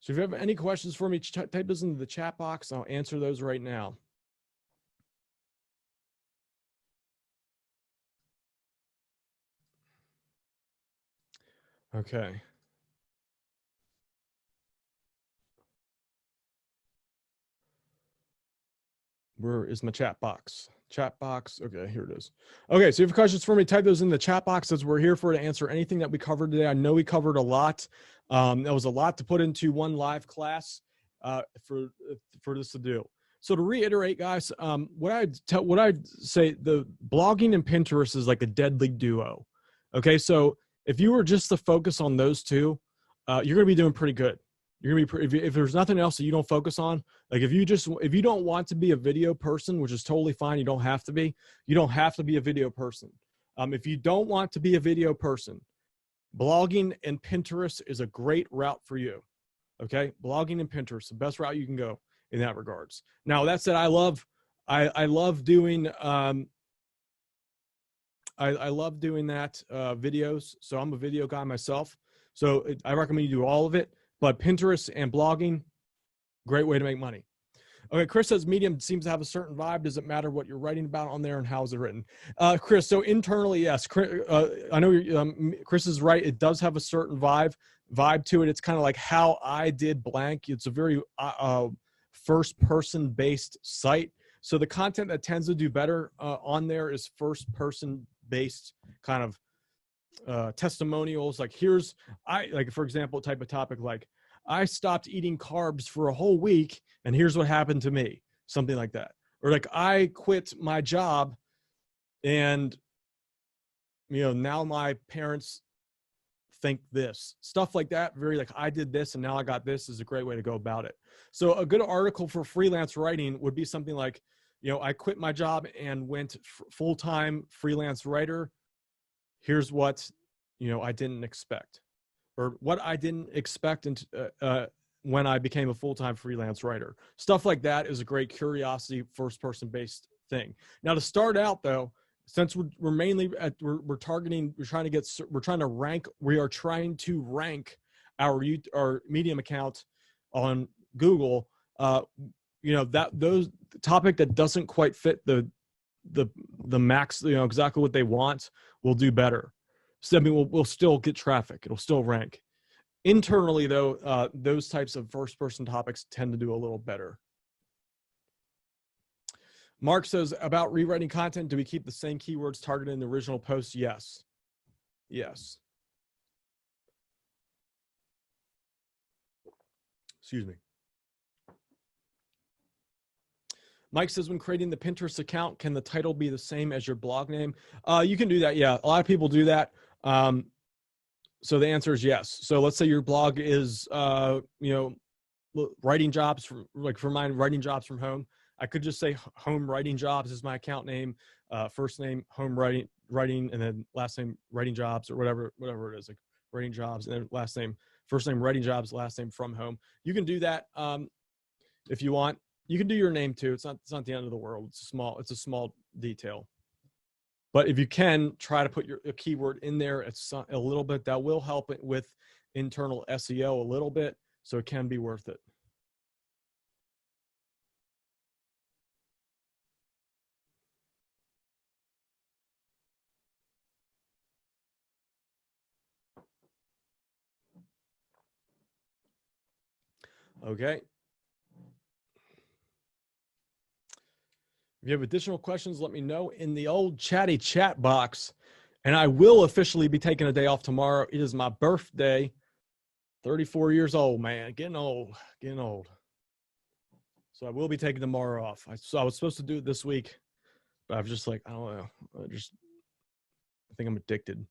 So if you have any questions for me, type those into the chat box. I'll answer those right now. Okay. Where is my chat box? Chat box. Okay, here it is. Okay, so if you have questions for me, type those in the chat box, as we're here for to answer anything that we covered today. I know we covered a lot. That was a lot to put into one live class for this to do. So to reiterate, guys, what I'd say, the blogging and Pinterest is like a deadly duo. Okay, so if you were just to focus on those two, you're gonna be doing pretty good. You're gonna be if there's nothing else that you don't focus on, like if you don't want to be a video person, which is totally fine, you don't have to be. You don't have to be a video person. If you don't want to be a video person, blogging and Pinterest is a great route for you. Okay, blogging and Pinterest, the best route you can go in that regards. Now that said, I love doing I love doing that, videos. So I'm a video guy myself. So I recommend you do all of it, but Pinterest and blogging, great way to make money. Okay, Chris says Medium seems to have a certain vibe. Does it matter what you're writing about on there and how is it written? Chris, so internally, yes. I know Chris is right. It does have a certain vibe to it. It's kind of like how I did blank. It's a very first-person based site. So the content that tends to do better on there is first-person based kind of testimonials. Like like for example, type of topic like, I stopped eating carbs for a whole week and here's what happened to me, something like that. Or like, I quit my job and, now my parents think this, stuff like that. Very like, I did this and now I got this, is a great way to go about it. So a good article for freelance writing would be something like, I quit my job and went full-time freelance writer. Here's what, I didn't expect. Or what I didn't expect when I became a full-time freelance writer. Stuff like that is a great curiosity, first-person based thing. Now, to start out though, since we're mainly we're trying to rank our Medium account on Google. Those topic that doesn't quite fit the max, exactly what they want, will do better. So, I mean, we'll still get traffic. It'll still rank. Internally, though, those types of first-person topics tend to do a little better. Mark says, about rewriting content, do we keep the same keywords targeted in the original post? Yes. Yes. Excuse me. Mike says, when creating the Pinterest account, can the title be the same as your blog name? You can do that. Yeah, a lot of people do that. So the answer is yes. So let's say your blog is, writing jobs from, like for mine, writing jobs from home. I could just say home writing jobs is my account name, first name, home writing, and then last name writing jobs, or whatever it is, like writing jobs, and then last name, first name writing jobs, last name from home. You can do that if you want. You can do your name too. It's not the end of the world. It's a small detail. But if you can, try to put a keyword in there a little bit. That will help it with internal SEO a little bit, so it can be worth it. Okay. If you have additional questions, let me know in the old chatty chat box. And I will officially be taking a day off tomorrow. It is my birthday. 34 years old, man. Getting old. So I will be taking tomorrow off. I was supposed to do it this week, but I was just like, I don't know. I think I'm addicted.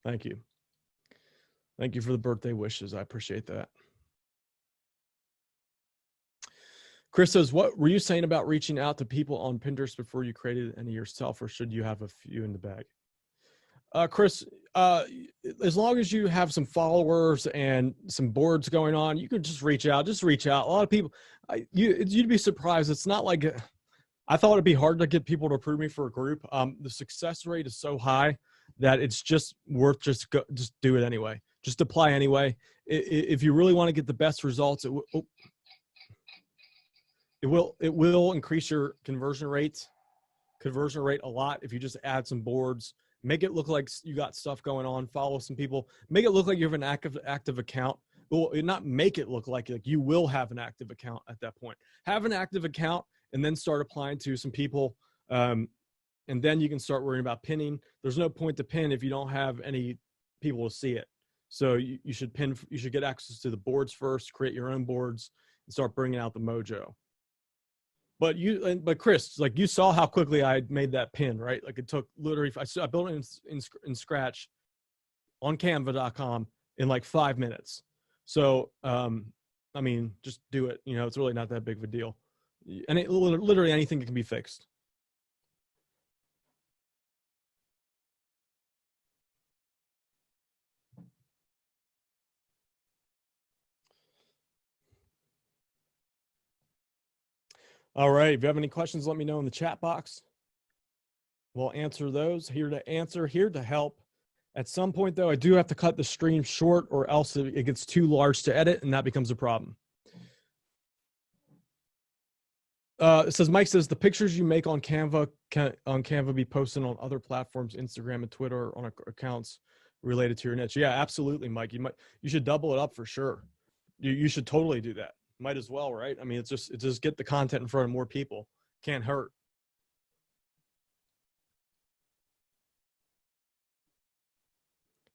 Thank you. Thank you for the birthday wishes. I appreciate that. Chris says, what were you saying about reaching out to people on Pinterest before you created any yourself, or should you have a few in the bag? Chris, as long as you have some followers and some boards going on, you could just reach out. A lot of people, you'd be surprised. It's not like, I thought it'd be hard to get people to approve me for a group. The success rate is so high that it's just worth just do it anyway. Just apply anyway. If you really want to get the best results, it will increase your conversion rate a lot if you just add some boards, make it look like you got stuff going on, follow some people, make it look like you have an active account. Well, not make it look like you will have an active account at that point. Have an active account and then start applying to some people. And then you can start worrying about pinning. There's no point to pin if you don't have any people to see it. So you should get access to the boards first, create your own boards, and start bringing out the mojo. But Chris, like, you saw how quickly I made that pin, right? Like, it took literally, I built it in Scratch on Canva.com in like 5 minutes. So, I mean, just do it. It's really not that big of a deal. And literally anything can be fixed. All right. If you have any questions, let me know in the chat box. We'll answer those. Here to answer, here to help. At some point, though, I do have to cut the stream short, or else it gets too large to edit, and that becomes a problem. It says, Mike says, the pictures you make on Canva can be posted on other platforms, Instagram and Twitter, on accounts related to your niche. Yeah, absolutely, Mike. You should double it up for sure. You should totally do that. Might as well, right? I mean, it's just get the content in front of more people. Can't hurt.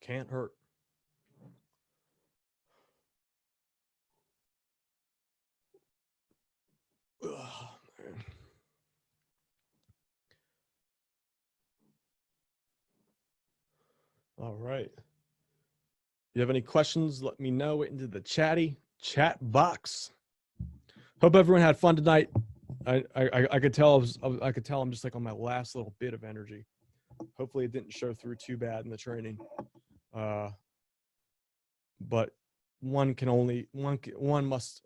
Can't hurt. Ugh, man. All right. You have any questions? Let me know into the chat box. Hope everyone had fun tonight. I could tell I could tell I'm just like on my last little bit of energy. Hopefully it didn't show through too bad in the training. But one must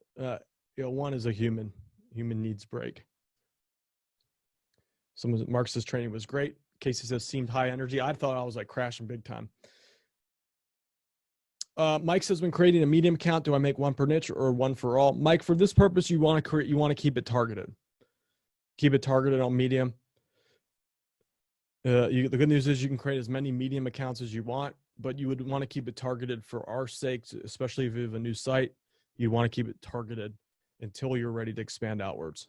one is a human needs break. Mark says training was great. Casey says seemed high energy. I thought I was like crashing big time. Mike says, when creating a Medium account, do I make one per niche or one for all? Mike, for this purpose, you want to keep it targeted. Keep it targeted on Medium. The good news is you can create as many Medium accounts as you want, but you would want to keep it targeted for our sakes, especially if you have a new site. You want to keep it targeted until you're ready to expand outwards.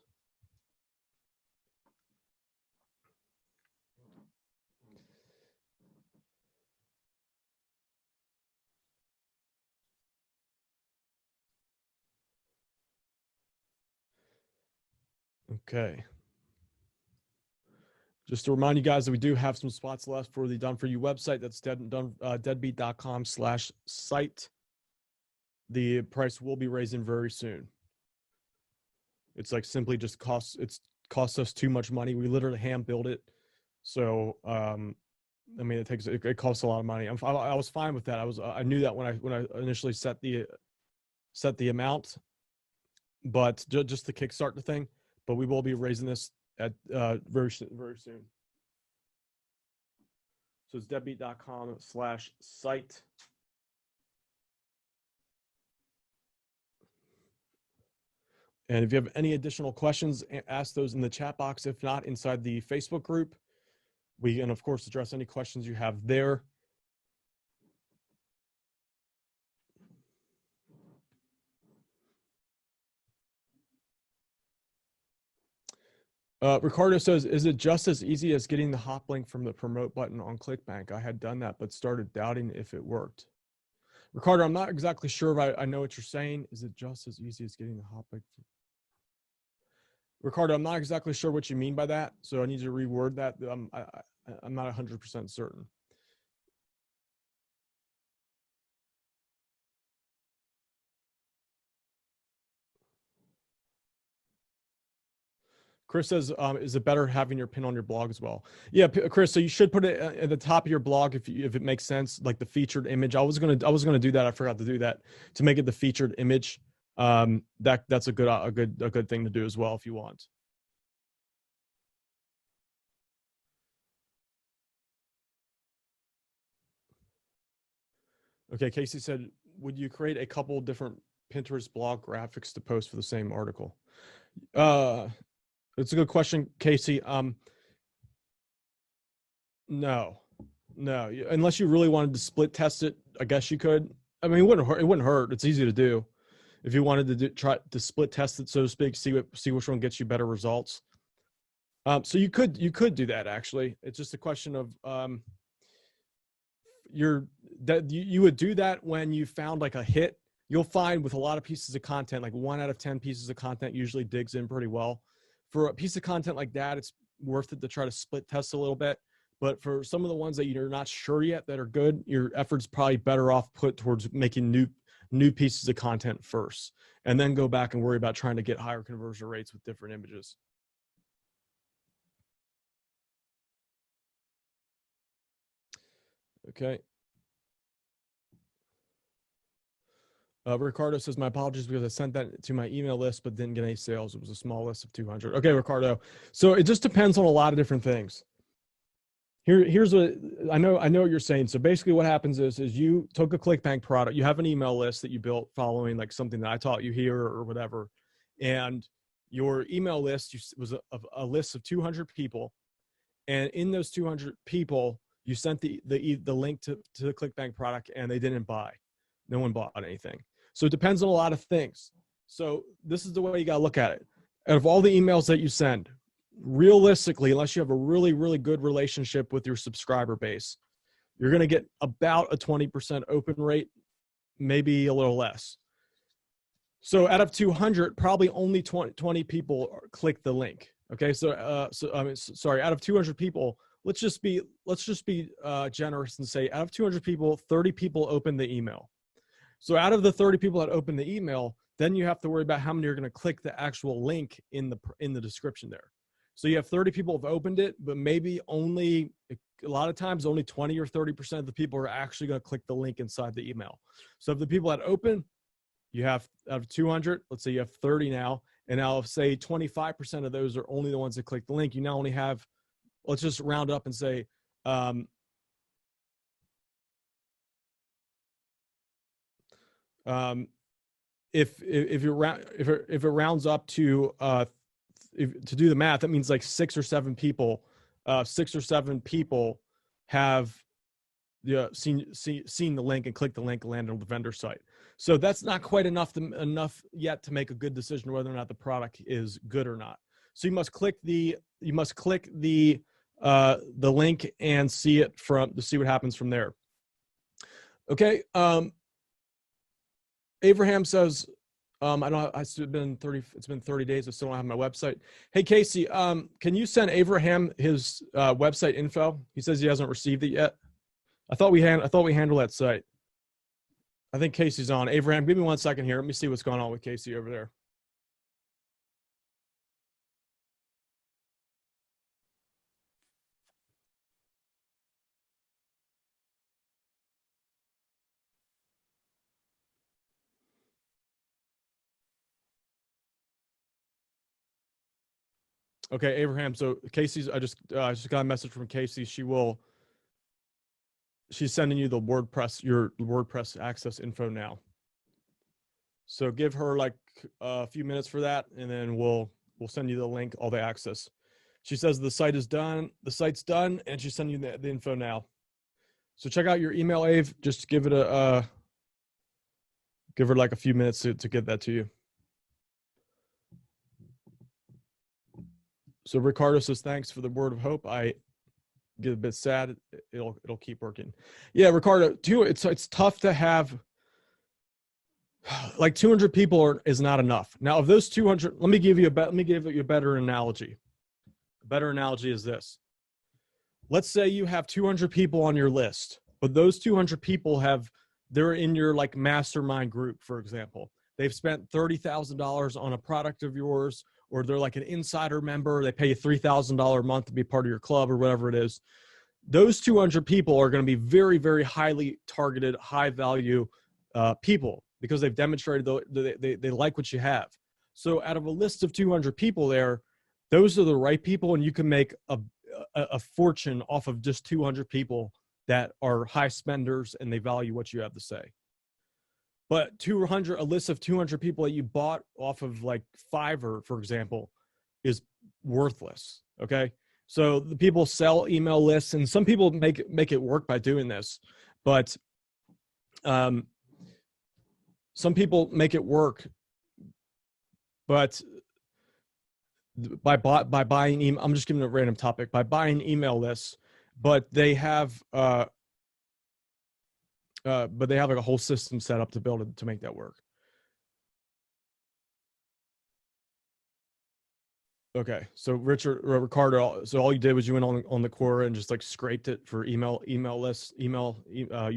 Okay. Just to remind you guys that we do have some spots left for the Done For You website. That's deadbeat.com/site. The price will be raising very soon. It's like simply just costs us too much money. We literally hand build it. So, I mean, it costs a lot of money. I was fine with that. I knew that when I initially set the amount, but just to kickstart the thing. But we will be raising this at very soon. So it's deadbeat.com/site. And if you have any additional questions, ask those in the chat box. If not, inside the Facebook group, we can, of course, address any questions you have there. Ricardo says, is it just as easy as getting the hop link from the promote button on ClickBank? I had done that, but started doubting if it worked. Ricardo, I'm not exactly sure if I know what you're saying. Is it just as easy as getting the hop link? Ricardo, I'm not exactly sure what you mean by that, so I need to reword that. I'm not 100% certain. Chris says, is it better having your pin on your blog as well? Yeah, Chris. So you should put it at the top of your blog if it makes sense, like the featured image. I was gonna do that. I forgot to do that to make it the featured image. That's a good thing to do as well if you want. Okay, Casey said, would you create a couple different Pinterest blog graphics to post for the same article? It's a good question, Casey. No, unless you really wanted to split test it, I guess you could. I mean, it wouldn't hurt. It's easy to do. If you wanted to try to split test it, so to speak, see which one gets you better results. So you could do that actually. It's just a question of you would do that when you found like a hit. You'll find with a lot of pieces of content, like 1 out of 10 pieces of content usually digs in pretty well. For a piece of content like that, it's worth it to try to split test a little bit. But for some of the ones that you're not sure yet that are good, your effort's probably better off put towards making new pieces of content first, and then go back and worry about trying to get higher conversion rates with different images. Okay. Ricardo says, my apologies because I sent that to my email list, but didn't get any sales. It was a small list of 200. Okay, Ricardo. So it just depends on a lot of different things. Here's what I know what you're saying. So basically what happens is you took a ClickBank product, you have an email list that you built following like something that I taught you here or whatever. And your email list was a list of 200 people. And in those 200 people, you sent the link to the ClickBank product and they didn't buy. No one bought anything. So it depends on a lot of things. So this is the way you got to look at it. Out of all the emails that you send, realistically, unless you have a really, really good relationship with your subscriber base, you're going to get about a 20% open rate, maybe a little less. So out of 200, probably only 20 people click the link. Okay. So, sorry, out of 200 people, let's just be generous and say out of 200 people, 30 people open the email. So out of the 30 people that open the email, then you have to worry about how many are going to click the actual link in the description there. So you have 30 people have opened it, but maybe only, a lot of times only 20 or 30% of the people are actually going to click the link inside the email. So if the people that open, you have out of 200, let's say you have 30 now, and now if say 25% of those are only the ones that click the link, you now only have, let's just round up and say, if it rounds up to to do the math, that means like 6 or 7 people have seen the link and clicked the link and landed on the vendor site. So that's not quite enough yet to make a good decision whether or not the product is good or not. So you must click the link and see what happens from there. Okay. Abraham says, it's been 30 days. I still don't have my website. Hey, Casey, can you send Abraham his website info? He says he hasn't received it yet. I thought we handled that site. I think Casey's on. Abraham, give me 1 second here. Let me see what's going on with Casey over there. Okay, Abraham. So Casey's, I just got a message from Casey. She's sending you your WordPress access info now. So give her like a few minutes for that, and then we'll send you the link, all the access. She says the site is done. The site's done, and she's sending you the info now. So check out your email, Ave. Just give it give her like a few minutes to get that to you. So Ricardo says, thanks for the word of hope. I get a bit sad. It'll keep working. Yeah, Ricardo, too, it's tough to have like 200 people is not enough. Now, of those 200, let me give you a better analogy. A better analogy is this. Let's say you have 200 people on your list, but those 200 people they're in your like mastermind group, for example. They've spent $30,000 on a product of yours, or they're like an insider member. They pay you $3,000 a month to be part of your club or whatever it is. Those 200 people are going to be very, very highly targeted, high value people because they've demonstrated they like what you have. So out of a list of 200 people there, those are the right people, and you can make a fortune off of just 200 people that are high spenders and they value what you have to say. But a list of 200 people that you bought off of like Fiverr, for example, is worthless. Okay. So the people sell email lists, and some people make it work by doing this, but some people make it work, but by buying email, I'm just giving a random topic, by buying email lists, but they have like a whole system set up to build it to make that work. Okay, so Ricardo, so all you did was you went on the Quora and just like scraped it for email lists, you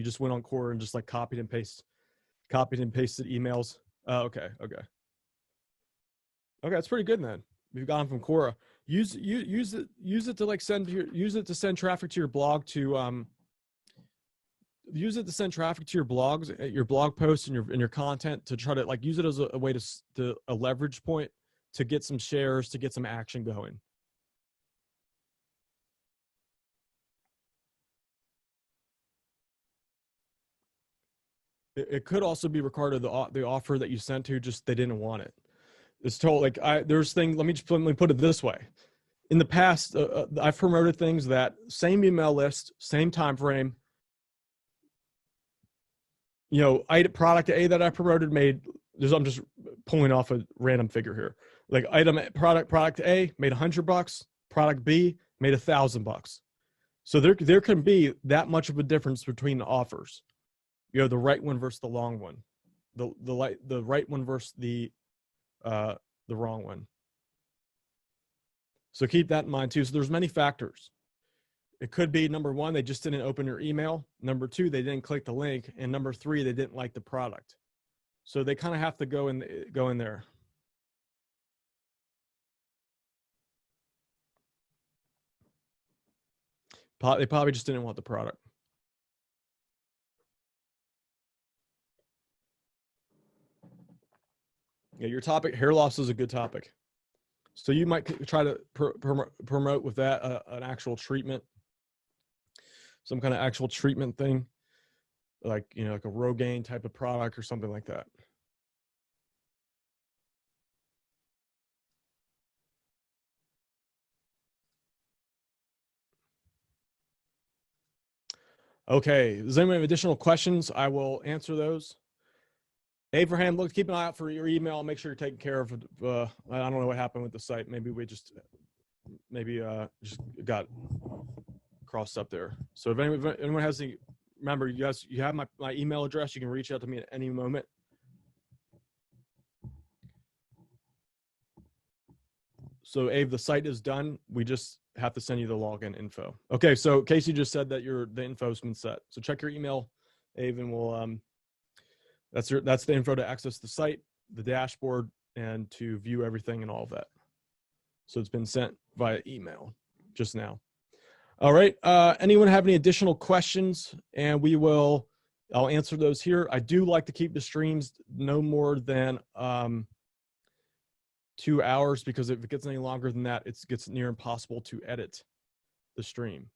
just went on Quora and just like copied and pasted emails. Okay, that's pretty good then. We've gone from Quora. Use it to like send traffic to your blog to use it to send traffic to your blogs, your blog posts, and your content, to try to like use it as a way to a leverage point to get some shares, to get some action going. It could also be, Ricardo, the offer that you sent to, just they didn't want it. It's told like there's things. Let me put it this way. In the past, I've promoted things that same email list, same time frame. You know, product A that I promoted made. I'm just pulling off a random figure here. Like product A made $100. Product B made $1,000. So there can be that much of a difference between the offers. You know, the right one versus the long one, the right one versus the wrong one. So keep that in mind too. So there's many factors. It could be, number one, they just didn't open your email. Number two, they didn't click the link. And number three, they didn't like the product. So they kind of have to go in there. They probably just didn't want the product. Yeah, your topic, hair loss, is a good topic. So you might try to promote with that an actual treatment, some kind of actual treatment thing, like, you know, like a Rogaine type of product or something like that. Okay, does anyone have additional questions? I will answer those. Abraham, look, keep an eye out for your email. Make sure you're taking care of. I don't know what happened with the site. Maybe we just got crossed up there. So if anyone has any, remember, you guys, you have my email address. You can reach out to me at any moment. So Abe, the site is done. We just have to send you the login info. Okay, so Casey just said that the info's been set. So check your email, Abe, and we'll that's the info to access the site, the dashboard, and to view everything and all of that. So it's been sent via email just now. All right. Anyone have any additional questions? And I'll answer those here. I do like to keep the streams no more than 2 hours, because if it gets any longer than that, it gets near impossible to edit the stream.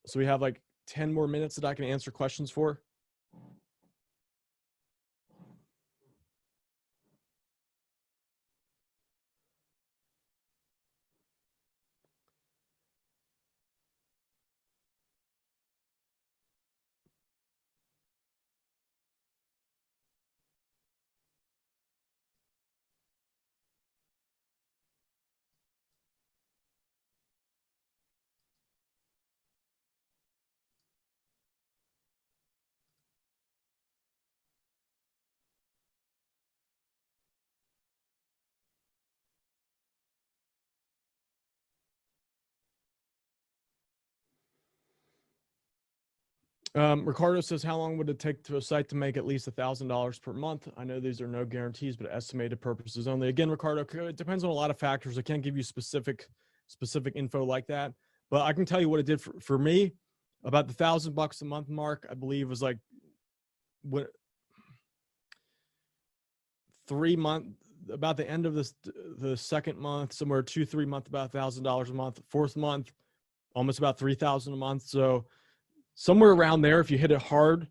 So we have like 10 more minutes that I can answer questions for. Ricardo says, how long would it take to a site to make at least $1,000 per month? I know these are no guarantees, but estimated purposes only. Again, Ricardo, it depends on a lot of factors. I can't give you specific info like that, but I can tell you what it did for me. About the $1,000 a month mark, I believe, was like what 3 months, about the end of the second month, somewhere 2-3 months, about $1,000 a month. Fourth month, almost about $3,000 a month. So somewhere around there, if you hit it hard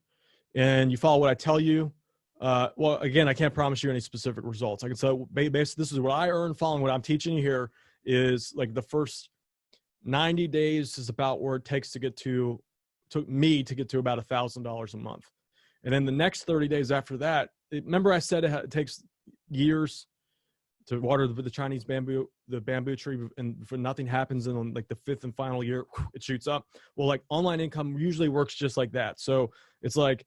and you follow what I tell you. Well, again, I can't promise you any specific results. I can say, basically, this is what I earn following what I'm teaching you here, is like the first 90 days is about where it takes took me to get to about $1,000 a month. And then the next 30 days after that, remember I said it takes years to water the Chinese bamboo, the bamboo tree, and for nothing happens in like the 5th and final year, it shoots up. Well, like online income usually works just like that. So it's like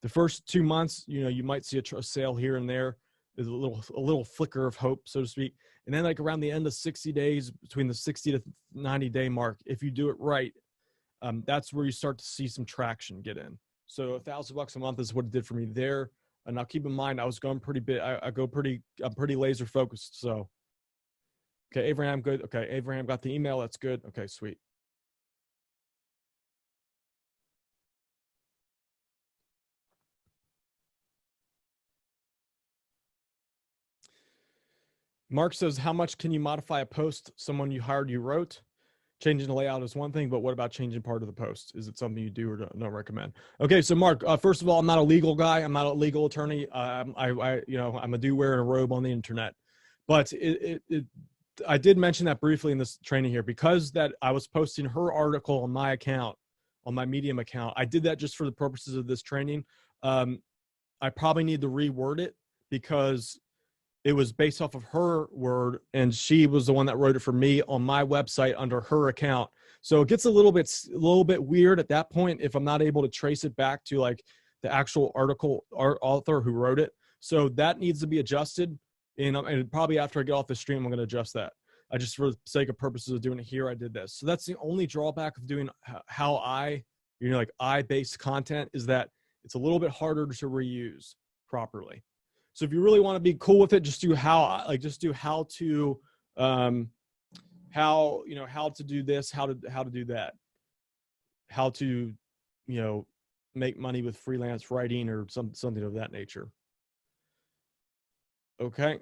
the first 2 months, you know, you might see a sale here and there. There's a little flicker of hope, so to speak. And then like around the end of 60 days, between the 60 to 90 day mark, if you do it right, that's where you start to see some traction get in. So $1,000 a month is what it did for me there. And now keep in mind, I was going pretty big. I'm pretty laser focused. So, okay, Abraham, good. Okay, Abraham got the email. That's good. Okay, sweet. Mark says, how much can you modify a post someone you hired you wrote? Changing the layout is one thing, but what about changing part of the post? Is it something you do or don't recommend? Okay, so Mark, first of all, I'm not a legal guy. I'm not a legal attorney. I'm a dude wearing a robe on the internet. But I did mention that briefly in this training here, because that I was posting her article on my account, on my Medium account. I did that just for the purposes of this training. I probably need to reword it because it was based off of her word, and she was the one that wrote it for me on my website under her account. So it gets a little bit weird at that point if I'm not able to trace it back to like the actual article author who wrote it. So that needs to be adjusted. And probably after I get off the stream, I'm going to adjust that. I just, for the sake of purposes of doing it here, I did this. So that's the only drawback of doing how I-based content, is that it's a little bit harder to reuse properly. So if you really want to be cool with it, just do how to do this, how to do that, how to, make money with freelance writing or something of that nature. Okay.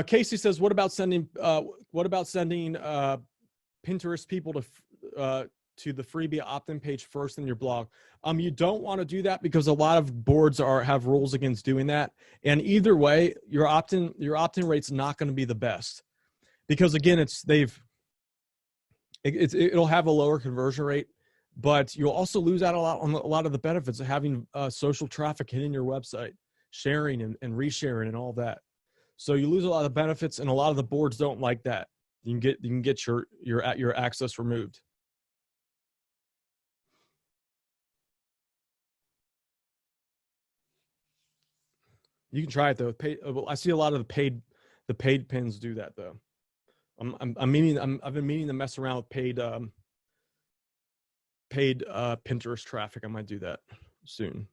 Casey says, what about sending Pinterest people to the freebie opt-in page first in your blog? You don't want to do that because a lot of boards have rules against doing that. And either way, your opt-in rate's not going to be the best, because again, it'll have a lower conversion rate, but you'll also lose out on a lot of the benefits of having social traffic hitting your website, sharing and resharing and all that. So you lose a lot of benefits, and a lot of the boards don't like that. You can get your access removed. You can try it though. I see a lot of the paid pins do that though. I've been meaning to mess around with paid Pinterest traffic. I might do that soon.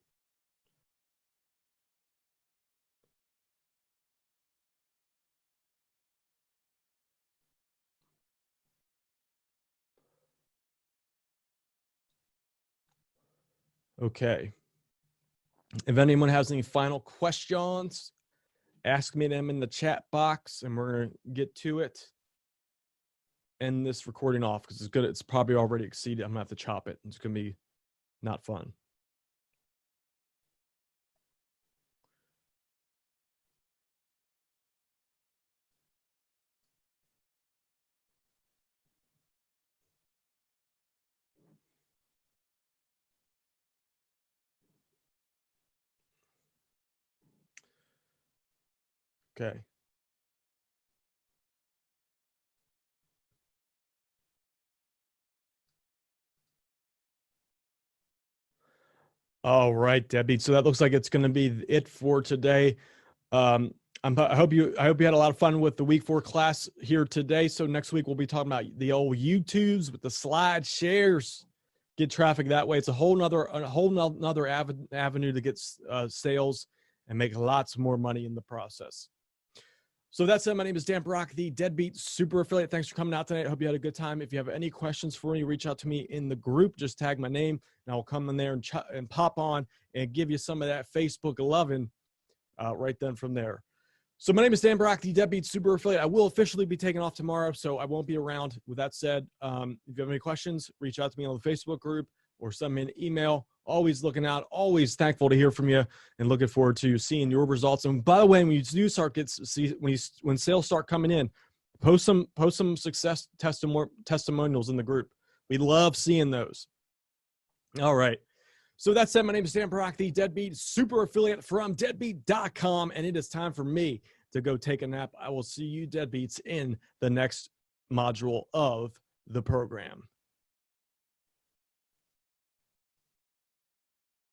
Okay. If anyone has any final questions, ask me them in the chat box, and we're gonna get to it. End this recording off because it's probably already exceeded. I'm gonna have to chop it. It's gonna be not fun. Okay. All right, Debbie. So that looks like it's going to be it for today. I hope you had a lot of fun with the week 4 class here today. So next week we'll be talking about the old YouTubes with the slide shares. Get traffic that way. It's a whole nother avenue to get sales and make lots more money in the process. So that's it. My name is Dan Brock, the Deadbeat Super Affiliate. Thanks for coming out tonight. I hope you had a good time. If you have any questions for me, reach out to me in the group. Just tag my name, and I'll come in there and pop on and give you some of that Facebook loving right then from there. So my name is Dan Brock, the Deadbeat Super Affiliate. I will officially be taking off tomorrow, so I won't be around. With that said, if you have any questions, reach out to me on the Facebook group or send me an email. Always looking out, always thankful to hear from you, and looking forward to seeing your results. And by the way, when you do start when sales start coming in, post some success testimonials in the group. We love seeing those. All right. So that said, my name is Dan Brock, the Deadbeat Super Affiliate from deadbeat.com, and it is time for me to go take a nap. I will see you deadbeats in the next module of the program.